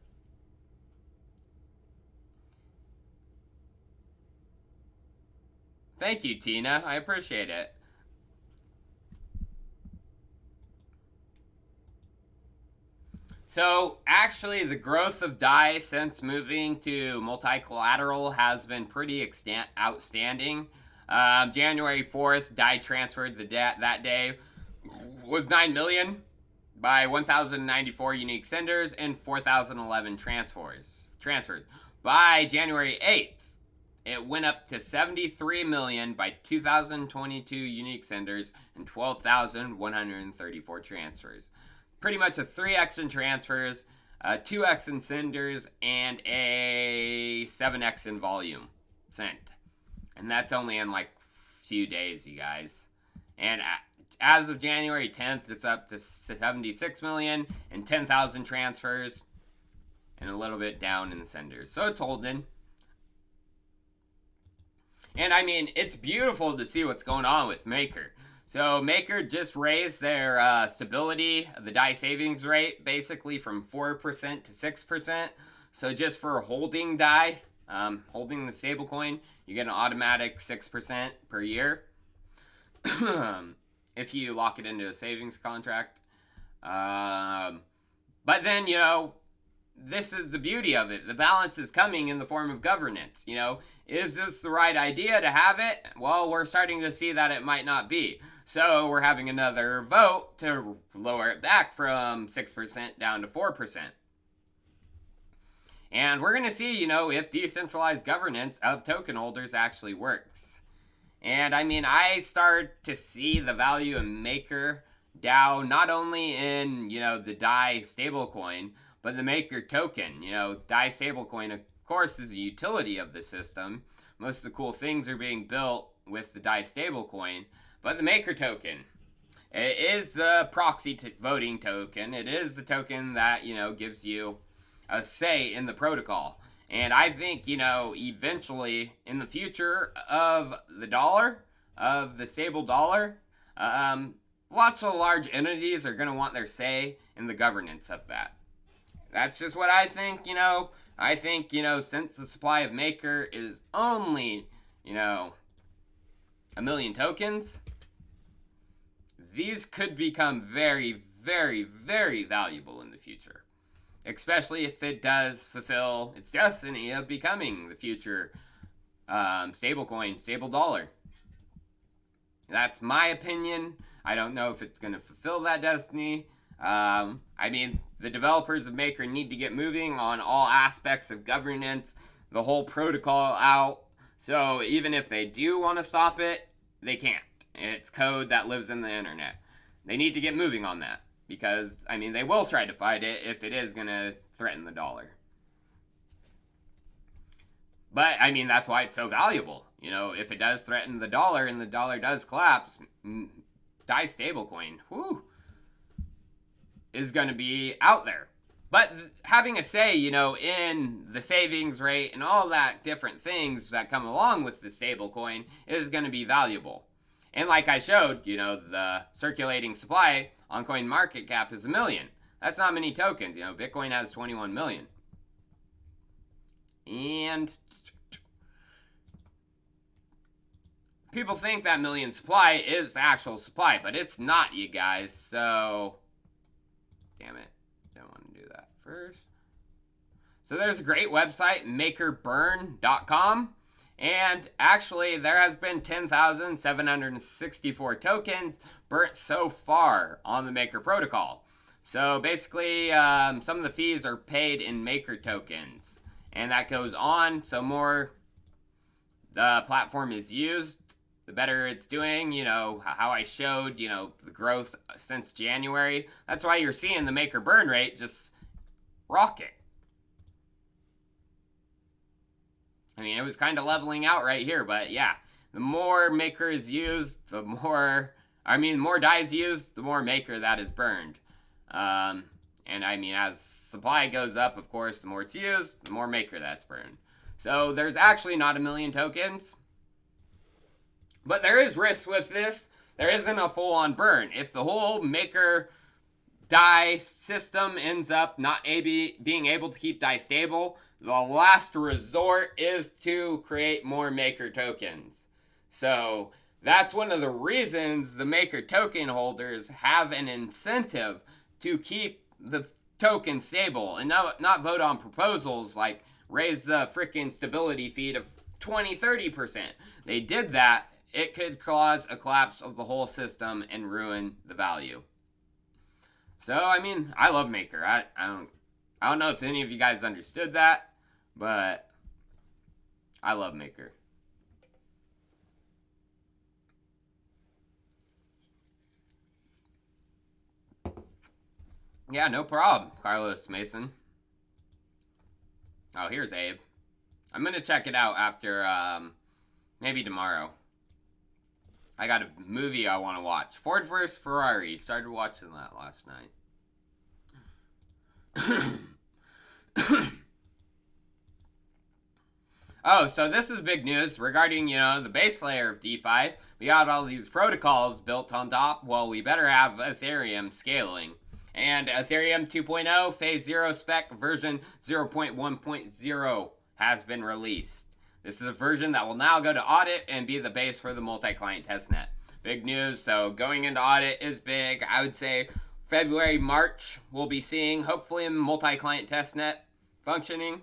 Thank you, Tina. I appreciate it. So, actually, the growth of DAI since moving to multi-collateral has been pretty outstanding. January 4th, DAI transferred that day was 9 million by 1,094 unique senders and 4,011 transfers. By January 8th, it went up to 73 million by 2,022 unique senders and 12,134 transfers. Pretty much a 3x in transfers, 2x in senders, and a 7x in volume sent. And that's only in like a few days, you guys. And as of January 10th, it's up to 76 million and 10,000 transfers, and a little bit down in the senders. So it's holding. And I mean, it's beautiful to see what's going on with Maker. So Maker just raised their stability, the DAI savings rate, basically from 4% to 6%. So just for holding DAI, holding the stablecoin, you get an automatic 6% per year. If you lock it into a savings contract. But then, this is the beauty of it. The balance is coming in the form of governance. Is this the right idea to have it? Well, we're starting to see that it might not be. So we're having another vote to lower it back from 6% down to 4%. And we're going to see, if decentralized governance of token holders actually works. And I mean, I start to see the value in MakerDAO, not only in, the DAI stablecoin, but the Maker token. DAI stablecoin, of course, is the utility of the system. Most of the cool things are being built with the DAI stablecoin. But the Maker token, it is the proxy voting token. It is the token that, gives you a say in the protocol. And I think, eventually in the future of the dollar, of the stable dollar, lots of large entities are going to want their say in the governance of that. That's just what I think, I think, since the supply of Maker is only, 1 million tokens, these could become very, very, very valuable in the future. Especially if it does fulfill its destiny of becoming the future stablecoin, stable dollar. That's my opinion. I don't know if it's going to fulfill that destiny. I mean, the developers of Maker need to get moving on all aspects of governance, the whole protocol out. So even if they do want to stop it, they can't. It's code that lives in the internet. They need to get moving on that because, I mean, they will try to fight it if it is going to threaten the dollar. But, I mean, that's why it's so valuable. You know, if it does threaten the dollar and the dollar does collapse, DAI stablecoin, whew, is going to be out there. But having a say, you know, in the savings rate and all that different things that come along with the stablecoin is going to be valuable. And like I showed, you know, the circulating supply on CoinMarketCap is 1 million. That's not many tokens. You know, Bitcoin has 21 million. And people think that million supply is the actual supply, but it's not, you guys. So, damn it. Don't want to do that first. So there's a great website, makerburn.com. And actually, there has been 10,764 tokens burnt so far on the Maker protocol. So basically, some of the fees are paid in Maker tokens. And that goes on. So more the platform is used, the better it's doing. You know, how I showed, you know, the growth since January. That's why you're seeing the Maker burn rate just rocket. I mean, it was kind of leveling out right here, but yeah, the more Maker is used, the more DAI is used, the more Maker that is burned. And I mean, as supply goes up, of course, the more it's used, the more Maker that's burned. So there's actually not 1 million tokens, but there is risk with this. There isn't a full-on burn. If the whole Maker DAI system ends up not being able to keep DAI stable, the last resort is to create more Maker tokens. So that's one of the reasons the Maker token holders have an incentive to keep the token stable and not vote on proposals like raise the freaking stability fee to 20-30%. They did that. It could cause a collapse of the whole system and ruin the value. So, I mean, I love Maker. I don't know if any of you guys understood that, but I love Maker. Yeah, no problem, Carlos Mason. Oh, here's Abe. I'm going to check it out after, maybe tomorrow. I got a movie I want to watch. Ford vs. Ferrari. Started watching that last night. Oh, so this is big news regarding, you know, the base layer of DeFi. We got all these protocols built on top. Well, we better have Ethereum scaling. And Ethereum 2.0 Phase 0 spec version 0.1.0 has been released. This is a version that will now go to audit and be the base for the multi-client testnet. Big news, so going into audit is big. I would say February, March, we'll be seeing hopefully a multi-client testnet functioning.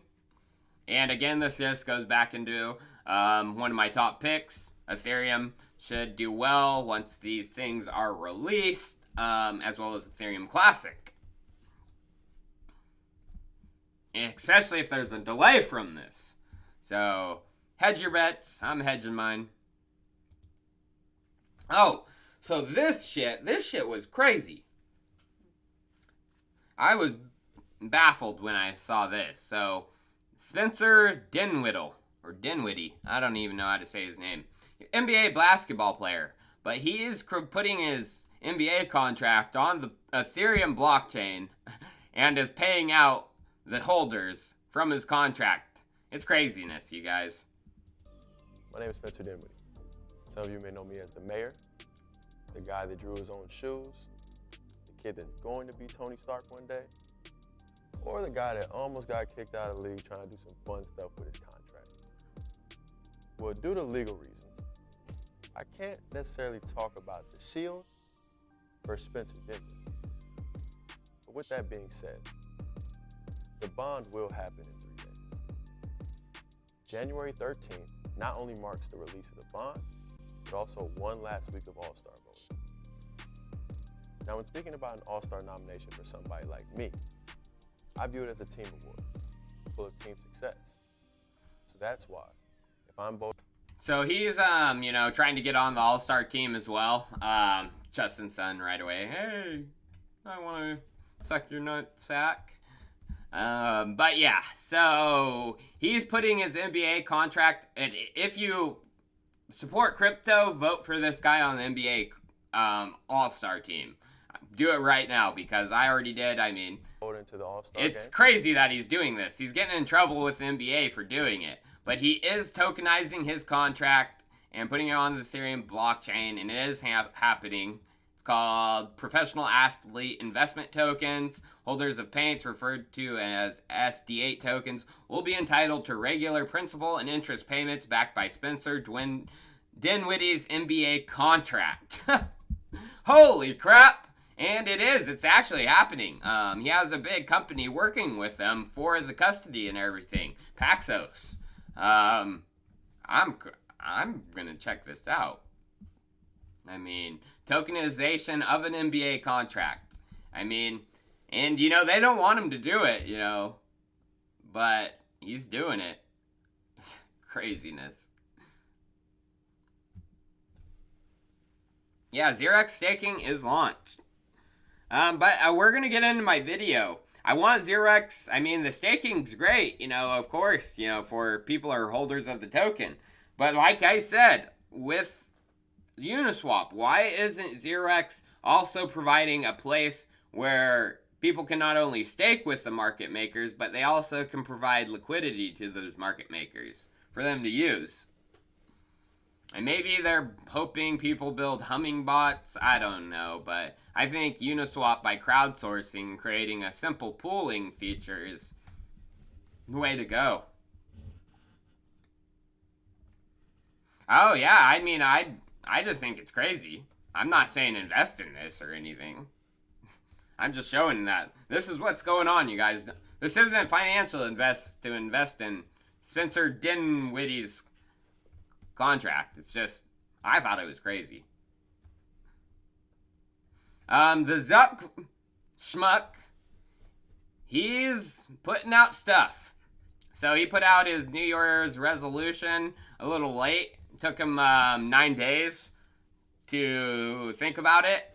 And again, this just goes back into one of my top picks. Ethereum should do well once these things are released, as well as Ethereum Classic. And especially if there's a delay from this. So, hedge your bets. I'm hedging mine. Oh, so this shit was crazy. I was baffled when I saw this. So, Spencer Dinwiddie, I don't even know how to say his name. NBA basketball player, but he is putting his NBA contract on the Ethereum blockchain and is paying out the holders from his contract. It's craziness, you guys. My name is Spencer Dinwiddie. Some of you may know me as the mayor, the guy that drew his own shoes, the kid that's going to be Tony Stark one day, or the guy that almost got kicked out of the league trying to do some fun stuff with his contract. Well, due to legal reasons, I can't necessarily talk about the shield for Spencer Dinwiddie. But with that being said, the bond will happen in 3 days. January 13th not only marks the release of the bond, but also one last week of All-Star voting. Now, when speaking about an All-Star nomination for somebody like me, I view it as a team award, full of team success. So that's why, if I'm both. So he's, you know, trying to get on the all-star team as well. Justin's son right away. Hey, I want to suck your nut sack. But yeah, so he's putting his NBA contract, and if you support crypto, vote for this guy on the NBA all-star team. Do it right now, because I already did. I mean, Into the All-Star it's game. crazy that he's doing this. He's getting in trouble with the NBA for doing it. But he is tokenizing his contract and putting it on the Ethereum blockchain, and it is happening. It's called Professional Athlete Investment Tokens. Holders of paints, referred to as SD8 tokens, will be entitled to regular principal and interest payments backed by Spencer Dinwiddie's NBA contract. Holy crap! And it is. It's actually happening. He has a big company working with them for the custody and everything. Paxos. I'm gonna check this out. I mean, tokenization of an NBA contract. I mean, and you know, they don't want him to do it, you know, but he's doing it. Craziness. Yeah, Xerox staking is launched. But we're going to get into my video. I want Xerox, I mean, the staking's great, you know, of course, you know, for people who are holders of the token. But like I said, with Uniswap, why isn't Xerox also providing a place where people can not only stake with the market makers, but they also can provide liquidity to those market makers for them to use? And maybe they're hoping people build humming bots. I don't know. But I think Uniswap, by crowdsourcing and creating a simple pooling feature, is the way to go. Oh, yeah. I mean, I just think it's crazy. I'm not saying invest in this or anything. I'm just showing that this is what's going on, you guys. This isn't financial invest in Spencer Dinwiddie's contract. It's just, I thought it was crazy. The Zuck schmuck, he's putting out stuff. So he put out his New Year's resolution a little late. It took him 9 days to think about it.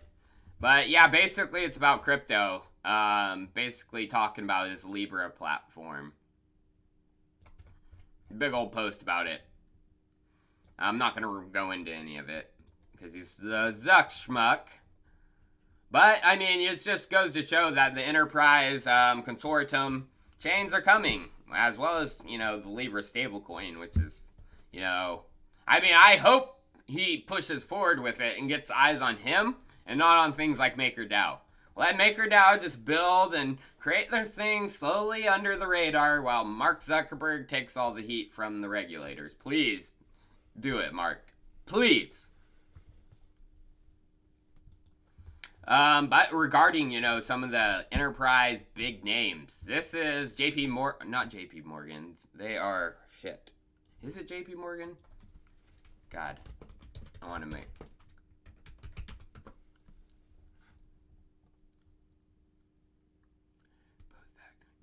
But yeah, basically it's about crypto. Basically talking about his Libra platform. Big old post about it. I'm not going to go into any of it, because he's the Zuck schmuck. But, I mean, it just goes to show that the Enterprise Consortium chains are coming, as well as, you know, the Libra stablecoin, which is, you know, I mean, I hope he pushes forward with it and gets eyes on him, and not on things like MakerDAO. Let MakerDAO just build and create their thing slowly under the radar, while Mark Zuckerberg takes all the heat from the regulators. Please do it, Mark. Please. But regarding, you know, some of the enterprise big names, this is not JP Morgan. They are, shit. Is it JP Morgan? God. I want to make.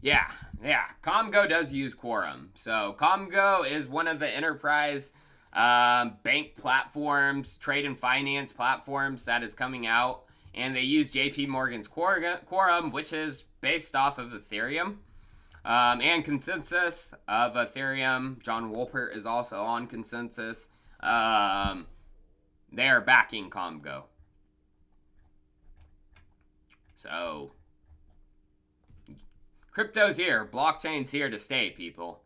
Yeah. Comgo does use Quorum. So Comgo is one of the enterprise bank platforms, trade and finance platforms that is coming out, and they use JP Morgan's Quorum, which is based off of Ethereum, and Consensus of Ethereum. John Wolpert is also on Consensus. They are backing Comgo. So, crypto's here. Blockchain's here to stay, people.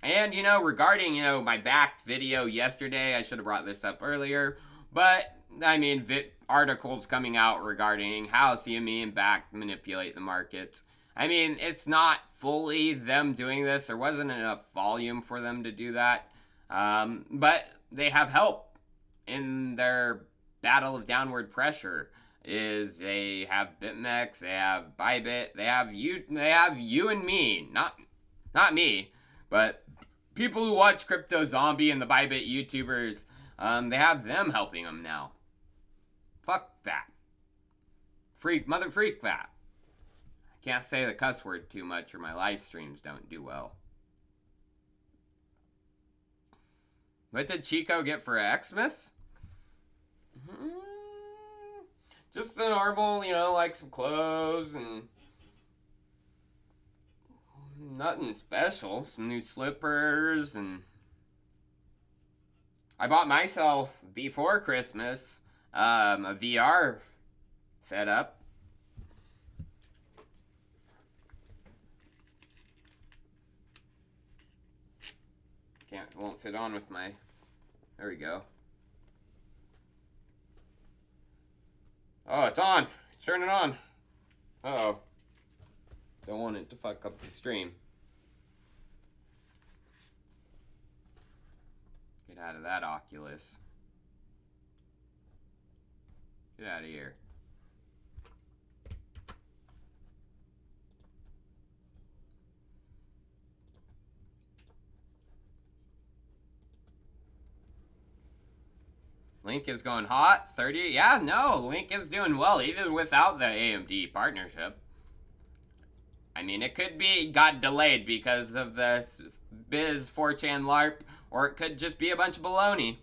And, you know, regarding, you know, my Bakkt video yesterday, I should have brought this up earlier, but, I mean, articles coming out regarding how CME and Bakkt manipulate the markets. I mean, it's not fully them doing this. There wasn't enough volume for them to do that. But they have help in their battle of downward pressure. They have BitMEX, they have Bybit, they have you and me. Not me, but people who watch Crypto Zombie and the Bybit YouTubers, they have them helping them now. Fuck that. Freak that. I Can't say the cuss word too much or my live streams don't do well. What did Chico get for Xmas? Just the normal, you know, like some clothes and nothing special. Some new slippers, and I bought myself before Christmas a VR setup. Won't fit on with my, there we go. Oh, it's on. Turn it on. Uh-oh. Don't want it to fuck up the stream. Get out of that Oculus. Get out of here. Link is going hot. 30. Yeah, no, Link is doing well, even without the AMD partnership. I mean, it could be got delayed because of the Biz 4chan LARP, or it could just be a bunch of baloney.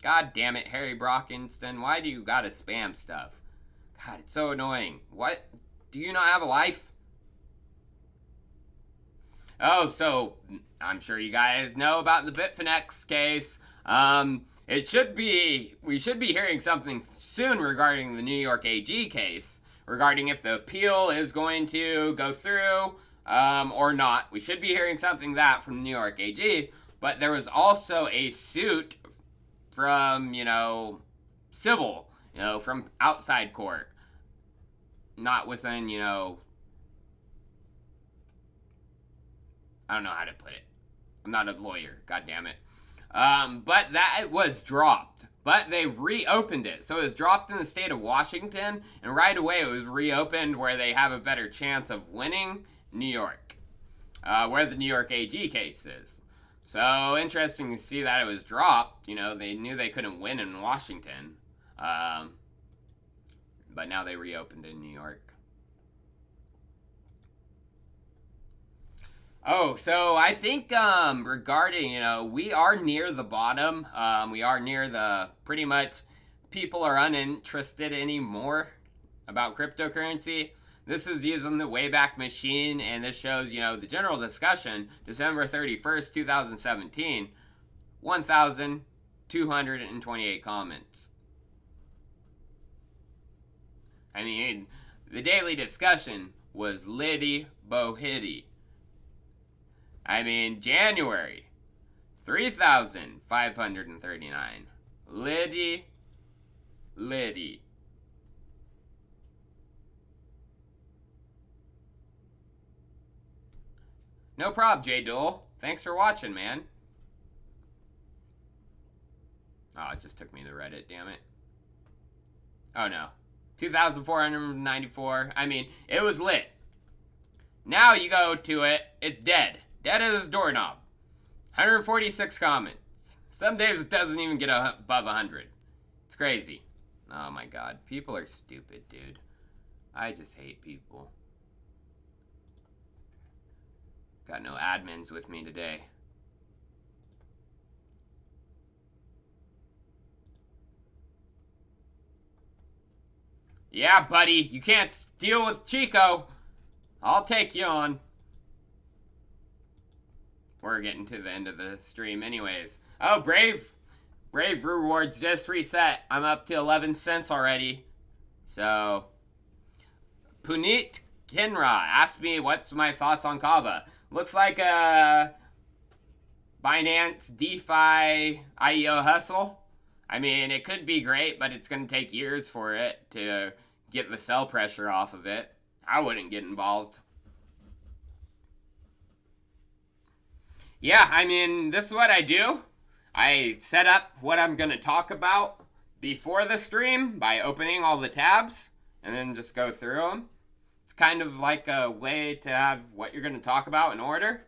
God damn it, Harry Brockinston. Why do you gotta spam stuff? God, it's so annoying. What? Do you not have a life? Oh, so I'm sure you guys know about the Bitfinex case. We should be hearing something soon regarding the New York AG case, regarding if the appeal is going to go through or not. We should be hearing something that from the New York AG, but there was also a suit from, civil, from outside court, not within, I don't know how to put it. I'm not a lawyer, god damn it. But that was dropped. But they reopened it. So it was dropped in the state of Washington, and right away it was reopened where they have a better chance of winning New York, where the New York AG case is. So interesting to see that it was dropped. They knew they couldn't win in Washington. But now they reopened in New York. Oh, so I think regarding, we are near the bottom. We are near the, pretty much, people are uninterested anymore about cryptocurrency. This is using the Wayback Machine, and this shows, the general discussion, December 31st, 2017, 1,228 comments. I mean, the daily discussion was litty bohitty. I mean, January, 3,539. Liddy. No prob, J Duel. Thanks for watching, man. Oh, it just took me to Reddit, damn it. Oh, no. 2,494. I mean, it was lit. Now you go to it, it's dead. Dead as a doorknob. 146 comments. Some days it doesn't even get above 100. It's crazy. Oh my god. People are stupid, dude. I just hate people. Got no admins with me today. Yeah, buddy. You can't deal with Chico. I'll take you on. We're getting to the end of the stream anyways. Oh, Brave rewards just reset. I'm up to 11 cents already. So, Puneet Kinra asked me what's my thoughts on Kava. Looks like a Binance DeFi IEO hustle. I mean, it could be great, but it's going to take years for it to get the sell pressure off of it. I wouldn't get involved. Yeah, I mean, this is what I do. I set up what I'm going to talk about before the stream by opening all the tabs and then just go through them. It's kind of like a way to have what you're going to talk about in order.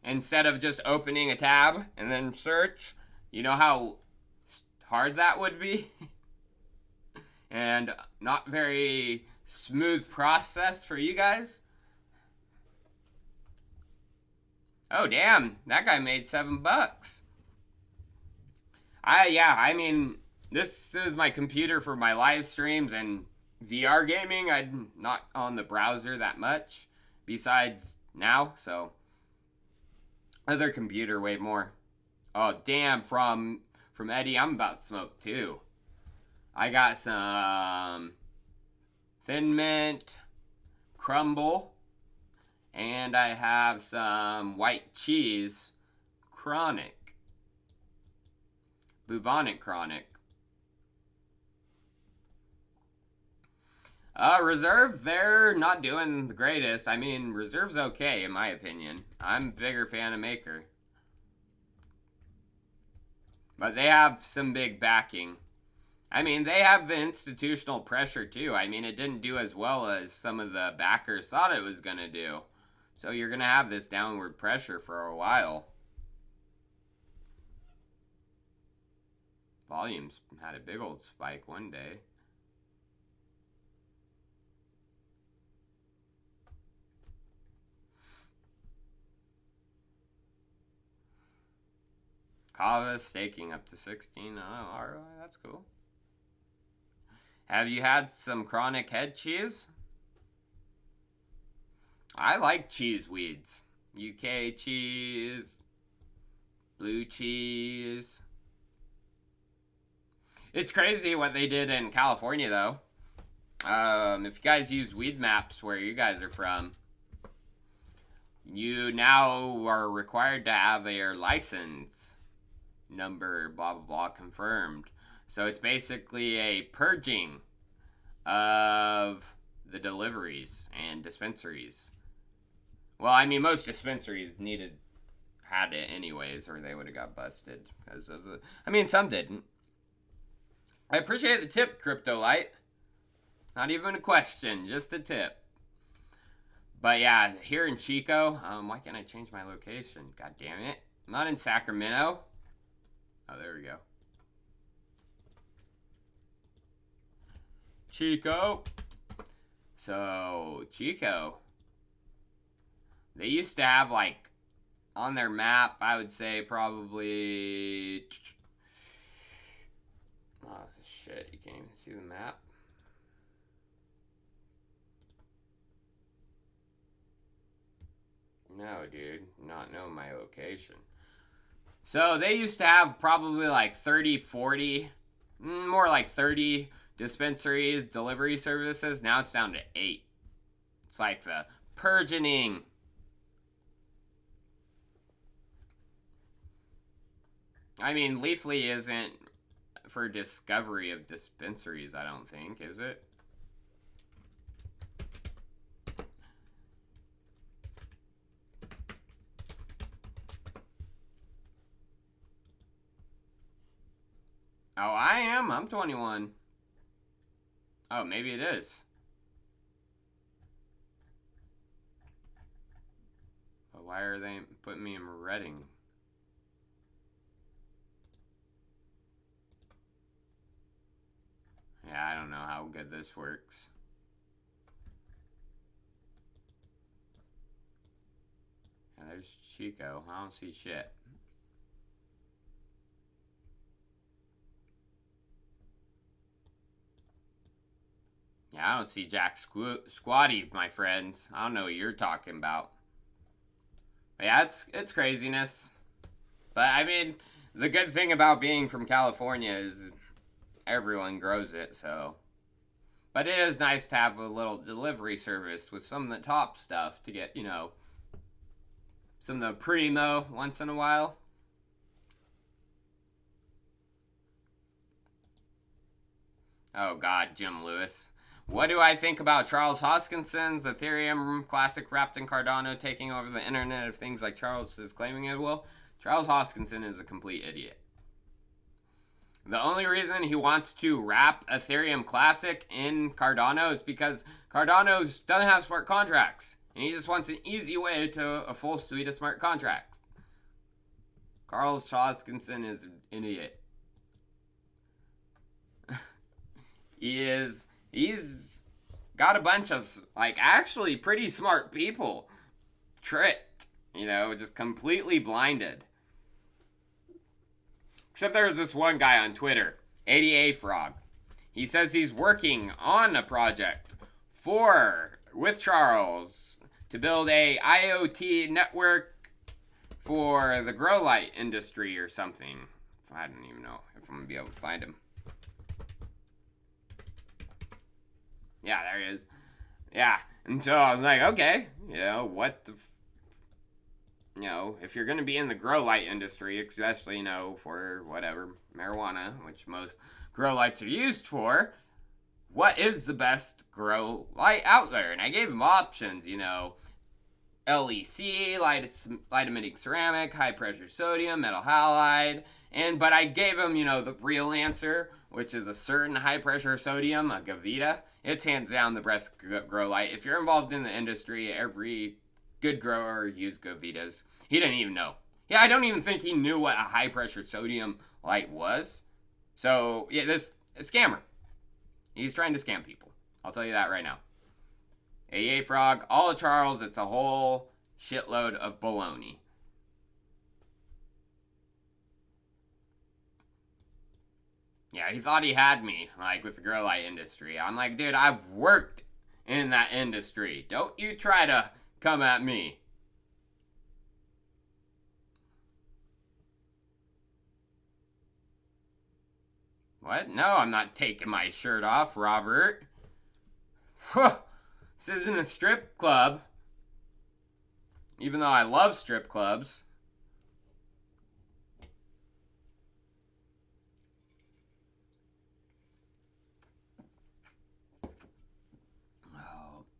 Instead of just opening a tab and then search. You know how hard that would be? and not very smooth process for you guys. Oh damn, that guy made $7. I mean, this is my computer for my live streams and VR gaming. I'm not on the browser that much, besides now, so other computer way more. Oh damn, from Eddie, I'm about to smoke too. I got some Thin Mint Crumble, and I have some white cheese chronic. Bubonic chronic. Reserve, they're not doing the greatest. I mean, Reserve's okay, in my opinion. I'm a bigger fan of Maker. But they have some big backing. I mean, they have the institutional pressure, too. I mean, it didn't do as well as some of the backers thought it was going to do. So you're going to have this downward pressure for a while. Volumes had a big old spike one day. Kava staking up to 16. Oh, alright, that's cool. Have you had some chronic head cheese? I like cheese weeds. UK cheese, blue cheese. It's crazy what they did in California, though. If you guys use weed maps where you guys are from, you now are required to have your license number, blah, blah, blah, confirmed. So it's basically a purging of the deliveries and dispensaries. Well, I mean, most dispensaries had it anyways, or they would have got busted because of the... I mean, some didn't. I appreciate the tip, Crypto Light. Not even a question, just a tip. But yeah, here in Chico, why can't I change my location? God damn it. I'm not in Sacramento. Oh, there we go. Chico. So, Chico. They used to have, like, on their map, I would say probably... Oh, shit, you can't even see the map. No, dude, not know my location. So they used to have probably like 30, 40, more like 30 dispensaries, delivery services. Now it's down to 8. It's like the purging. I mean, Leafly isn't for discovery of dispensaries, I don't think, is it? Oh, I am? I'm 21. Oh, maybe it is. But why are they putting me in Reading? Yeah, I don't know how good this works. Yeah, there's Chico. I don't see shit. Yeah, I don't see Jack Squatty, my friends. I don't know what you're talking about. But yeah, it's craziness. But I mean, the good thing about being from California is everyone grows it, so. But it is nice to have a little delivery service with some of the top stuff to get, you know, some of the primo once in a while. Oh God, Jim Lewis. What do I think about Charles Hoskinson's Ethereum Classic wrapped in Cardano taking over the Internet of Things like Charles is claiming it will? Charles Hoskinson is a complete idiot. The only reason he wants to wrap Ethereum Classic in Cardano is because Cardano doesn't have smart contracts. And he just wants an easy way to a full suite of smart contracts. Charles Hoskinson is an idiot. he's got a bunch of, like, actually pretty smart people tricked, you know, just completely blinded. Except there's this one guy on Twitter, ADA Frog. He says he's working on a project with Charles to build a IoT network for the grow light industry or something. I don't even know if I'm gonna be able to find him. Yeah, there he is. Yeah, and so I was like, okay, you know, what the, you know, if you're gonna be in the grow light industry, especially, you know, for whatever, marijuana, which most grow lights are used for, what is the best grow light out there? And I gave him options, you know, LEC, light emitting ceramic, high pressure sodium, metal halide, but I gave him, you know, the real answer, which is a certain high pressure sodium, a Gavita. It's hands down the best grow light. If you're involved in the industry, every good grower used Gavitas. He didn't even know. Yeah, I don't even think he knew what a high pressure sodium light was. So yeah, this a scammer. He's trying to scam people. I'll tell you that right now. AA Frog, all of Charles, it's a whole shitload of baloney. Yeah, he thought he had me, like, with the grow light industry. I'm like, dude, I've worked in that industry. Don't you try to come at me. What? No, I'm not taking my shirt off, Robert. This isn't a strip club. Even though I love strip clubs.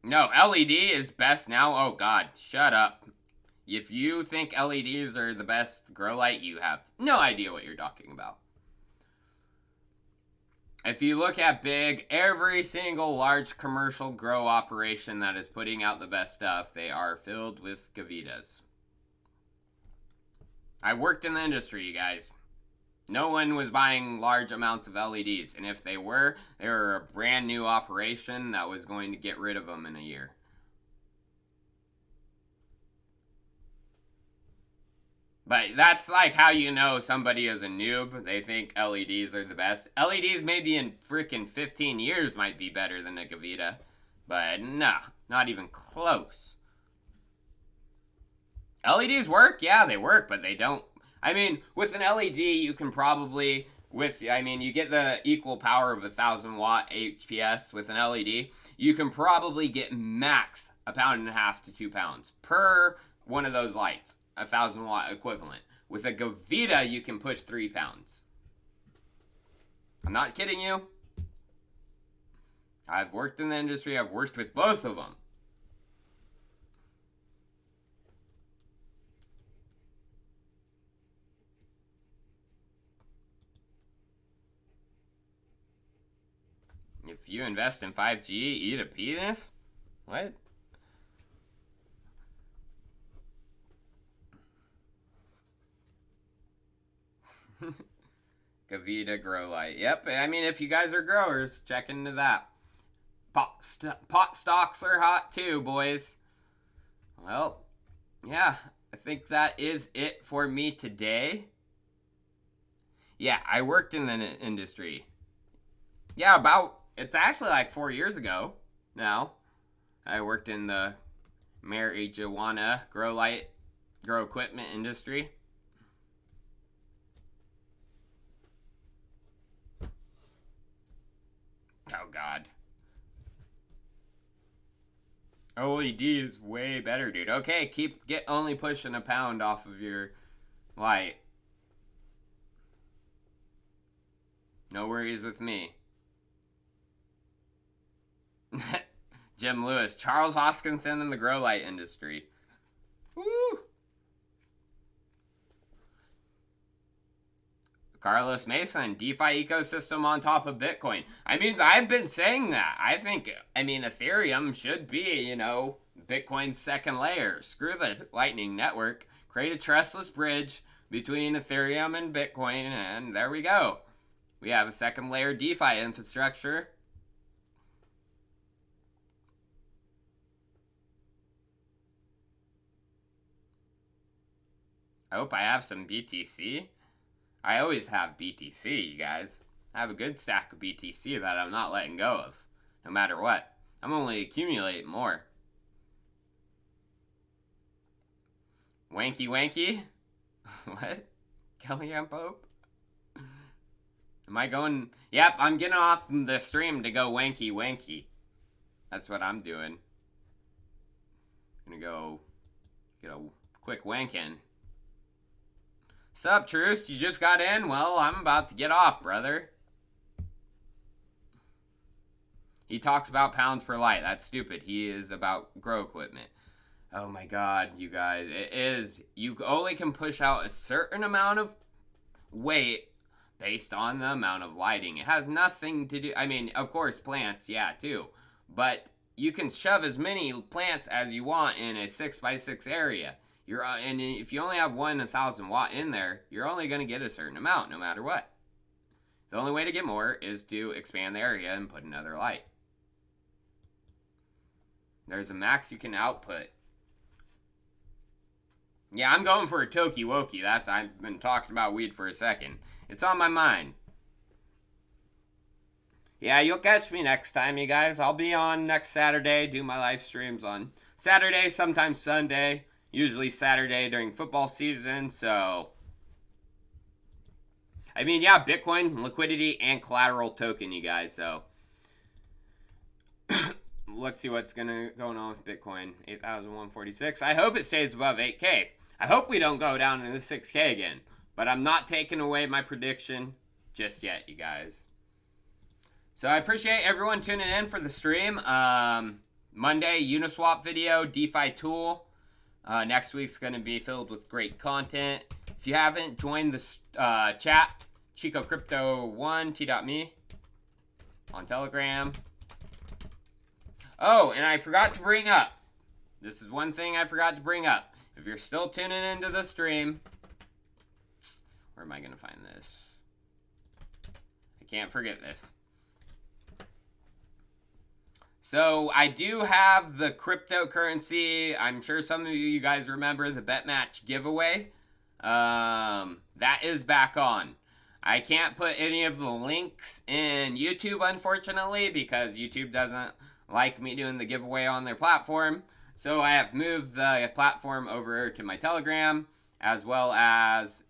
No, LED is best now. Oh, God, shut up. If you think LEDs are the best grow light, you have no idea what you're talking about. If you look at every single large commercial grow operation that is putting out the best stuff, they are filled with Gavitas. I worked in the industry, you guys. No one was buying large amounts of LEDs, and if they were a brand new operation that was going to get rid of them in a year. But that's like how you know somebody is a noob. They think LEDs are the best. LEDs maybe in freaking 15 years might be better than a Gavita. But nah, not even close. LEDs work? Yeah, they work, but they don't. I mean, with an LED, you can probably, you get the equal power of 1,000 watt HPS with an LED. You can probably get max 1.5 pounds to 2 pounds per one of those lights. 1,000 watt equivalent. With a Gavita, you can push 3 pounds. I'm not kidding you. I've worked in the industry. I've worked with both of them. If you invest in 5G, eat a penis? What? Gavita grow light. Yep, I mean, if you guys are growers, check into that. Pot stocks are hot too, boys. Well, yeah, I think that is it for me today. Yeah, I worked in the industry. Yeah, it's actually like 4 years ago now. I worked in the marijuana grow equipment industry. Oh, God. OLED is way better, dude. Okay, get only pushing 1 pound off of your light. No worries with me. Jim Lewis, Charles Hoskinson in the grow light industry. Woo! Carlos Mason, DeFi ecosystem on top of Bitcoin. I mean, I've been saying that. I mean, Ethereum should be, Bitcoin's second layer. Screw the Lightning Network. Create a trustless bridge between Ethereum and Bitcoin, and there we go. We have a second layer DeFi infrastructure. I hope I have some BTC. I always have BTC, you guys. I have a good stack of BTC that I'm not letting go of, no matter what. I'm only accumulating more. Wanky wanky? What? Kellyanne Pope? Am I going? Yep, I'm getting off the stream to go wanky wanky. That's what I'm doing. Gonna go get a quick wank in. Sup, Truce? You just got in? Well, I'm about to get off, brother. He talks about pounds per light. That's stupid. He is about grow equipment. Oh my god, you guys. It is. You only can push out a certain amount of weight based on the amount of lighting. It has nothing to do... I mean, of course, plants, yeah, too. But you can shove as many plants as you want in a 6x6 area. And if you only have 1,000 watt in there, you're only going to get a certain amount, no matter what. The only way to get more is to expand the area and put another light. There's a max you can output. Yeah, I'm going for a Toki Woki. I've been talking about weed for a second. It's on my mind. Yeah, you'll catch me next time, you guys. I'll be on next Saturday, do my live streams on Saturday, sometimes Sunday. Usually Saturday during football season, so... I mean, yeah, Bitcoin, liquidity, and collateral token, you guys, so... Let's see what's going on with Bitcoin. 8,146. I hope it stays above 8K. I hope we don't go down into 6K again. But I'm not taking away my prediction just yet, you guys. So I appreciate everyone tuning in for the stream. Monday, Uniswap video, DeFi tool. Next week's going to be filled with great content. If you haven't joined the chat, Chico Crypto 1 t.me on Telegram. Oh, and I forgot to bring up. This is one thing I forgot to bring up. If you're still tuning into the stream, where am I going to find this? I can't forget this. So I do have the cryptocurrency. I'm sure some of you guys remember the bet match giveaway. That is back on. I can't put any of the links in YouTube, unfortunately, because YouTube doesn't like me doing the giveaway on their platform. So I have moved the platform over to my Telegram, as well as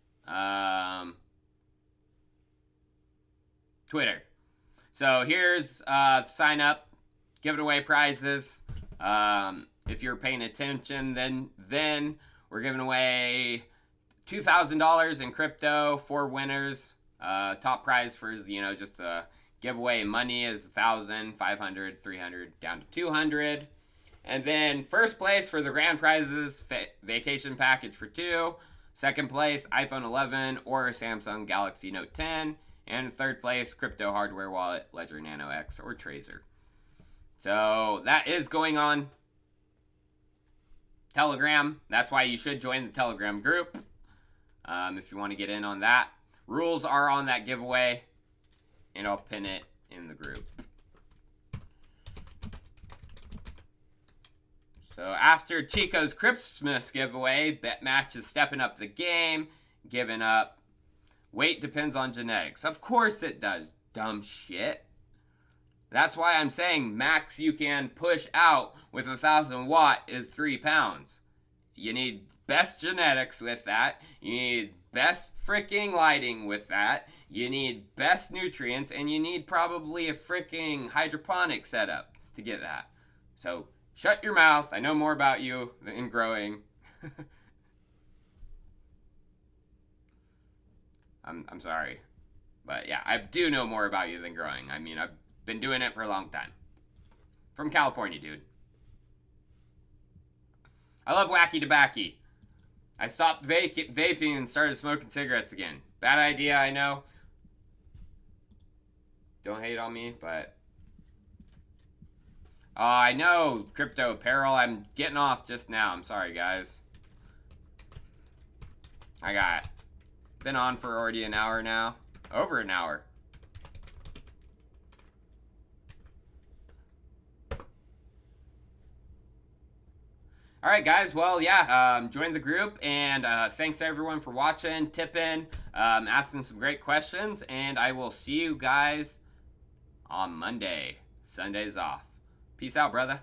Twitter. So here's sign up, give away prizes. If you're paying attention, then we're giving away $2,000 in crypto, 4 winners. Top prize for, just the giveaway money is $1,000, $500, $300, down to $200. And then first place for the grand prizes, vacation package for 2. Second place, iPhone 11 or Samsung Galaxy Note 10. And third place, crypto hardware wallet, Ledger Nano X or Trezor. So that is going on Telegram. That's why you should join the Telegram group if you want to get in on that. Rules are on that giveaway, and I'll pin it in the group. So after Chico's Christmas giveaway, BetMatch is stepping up the game, giving up. Weight depends on genetics. Of course it does, dumb shit. That's why I'm saying max you can push out with 1,000 watt is 3 pounds. You need best genetics with that. You need best freaking lighting with that. You need best nutrients, and you need probably a freaking hydroponic setup to get that. So shut your mouth. I know more about you than growing. I'm sorry. But yeah, I do know more about you than growing. I mean, I've been doing it for a long time. From California, dude. I love wacky tobacco. I stopped vaping and started smoking cigarettes again. Bad idea, I know. Don't hate on me, but... Oh, I know, Crypto Apparel. I'm getting off just now. I'm sorry, guys. Been on for already an hour now. Over an hour. All right, guys. Well, yeah, join the group, and thanks everyone for watching, tipping, asking some great questions, and I will see you guys on Monday. Sunday's off. Peace out, brother.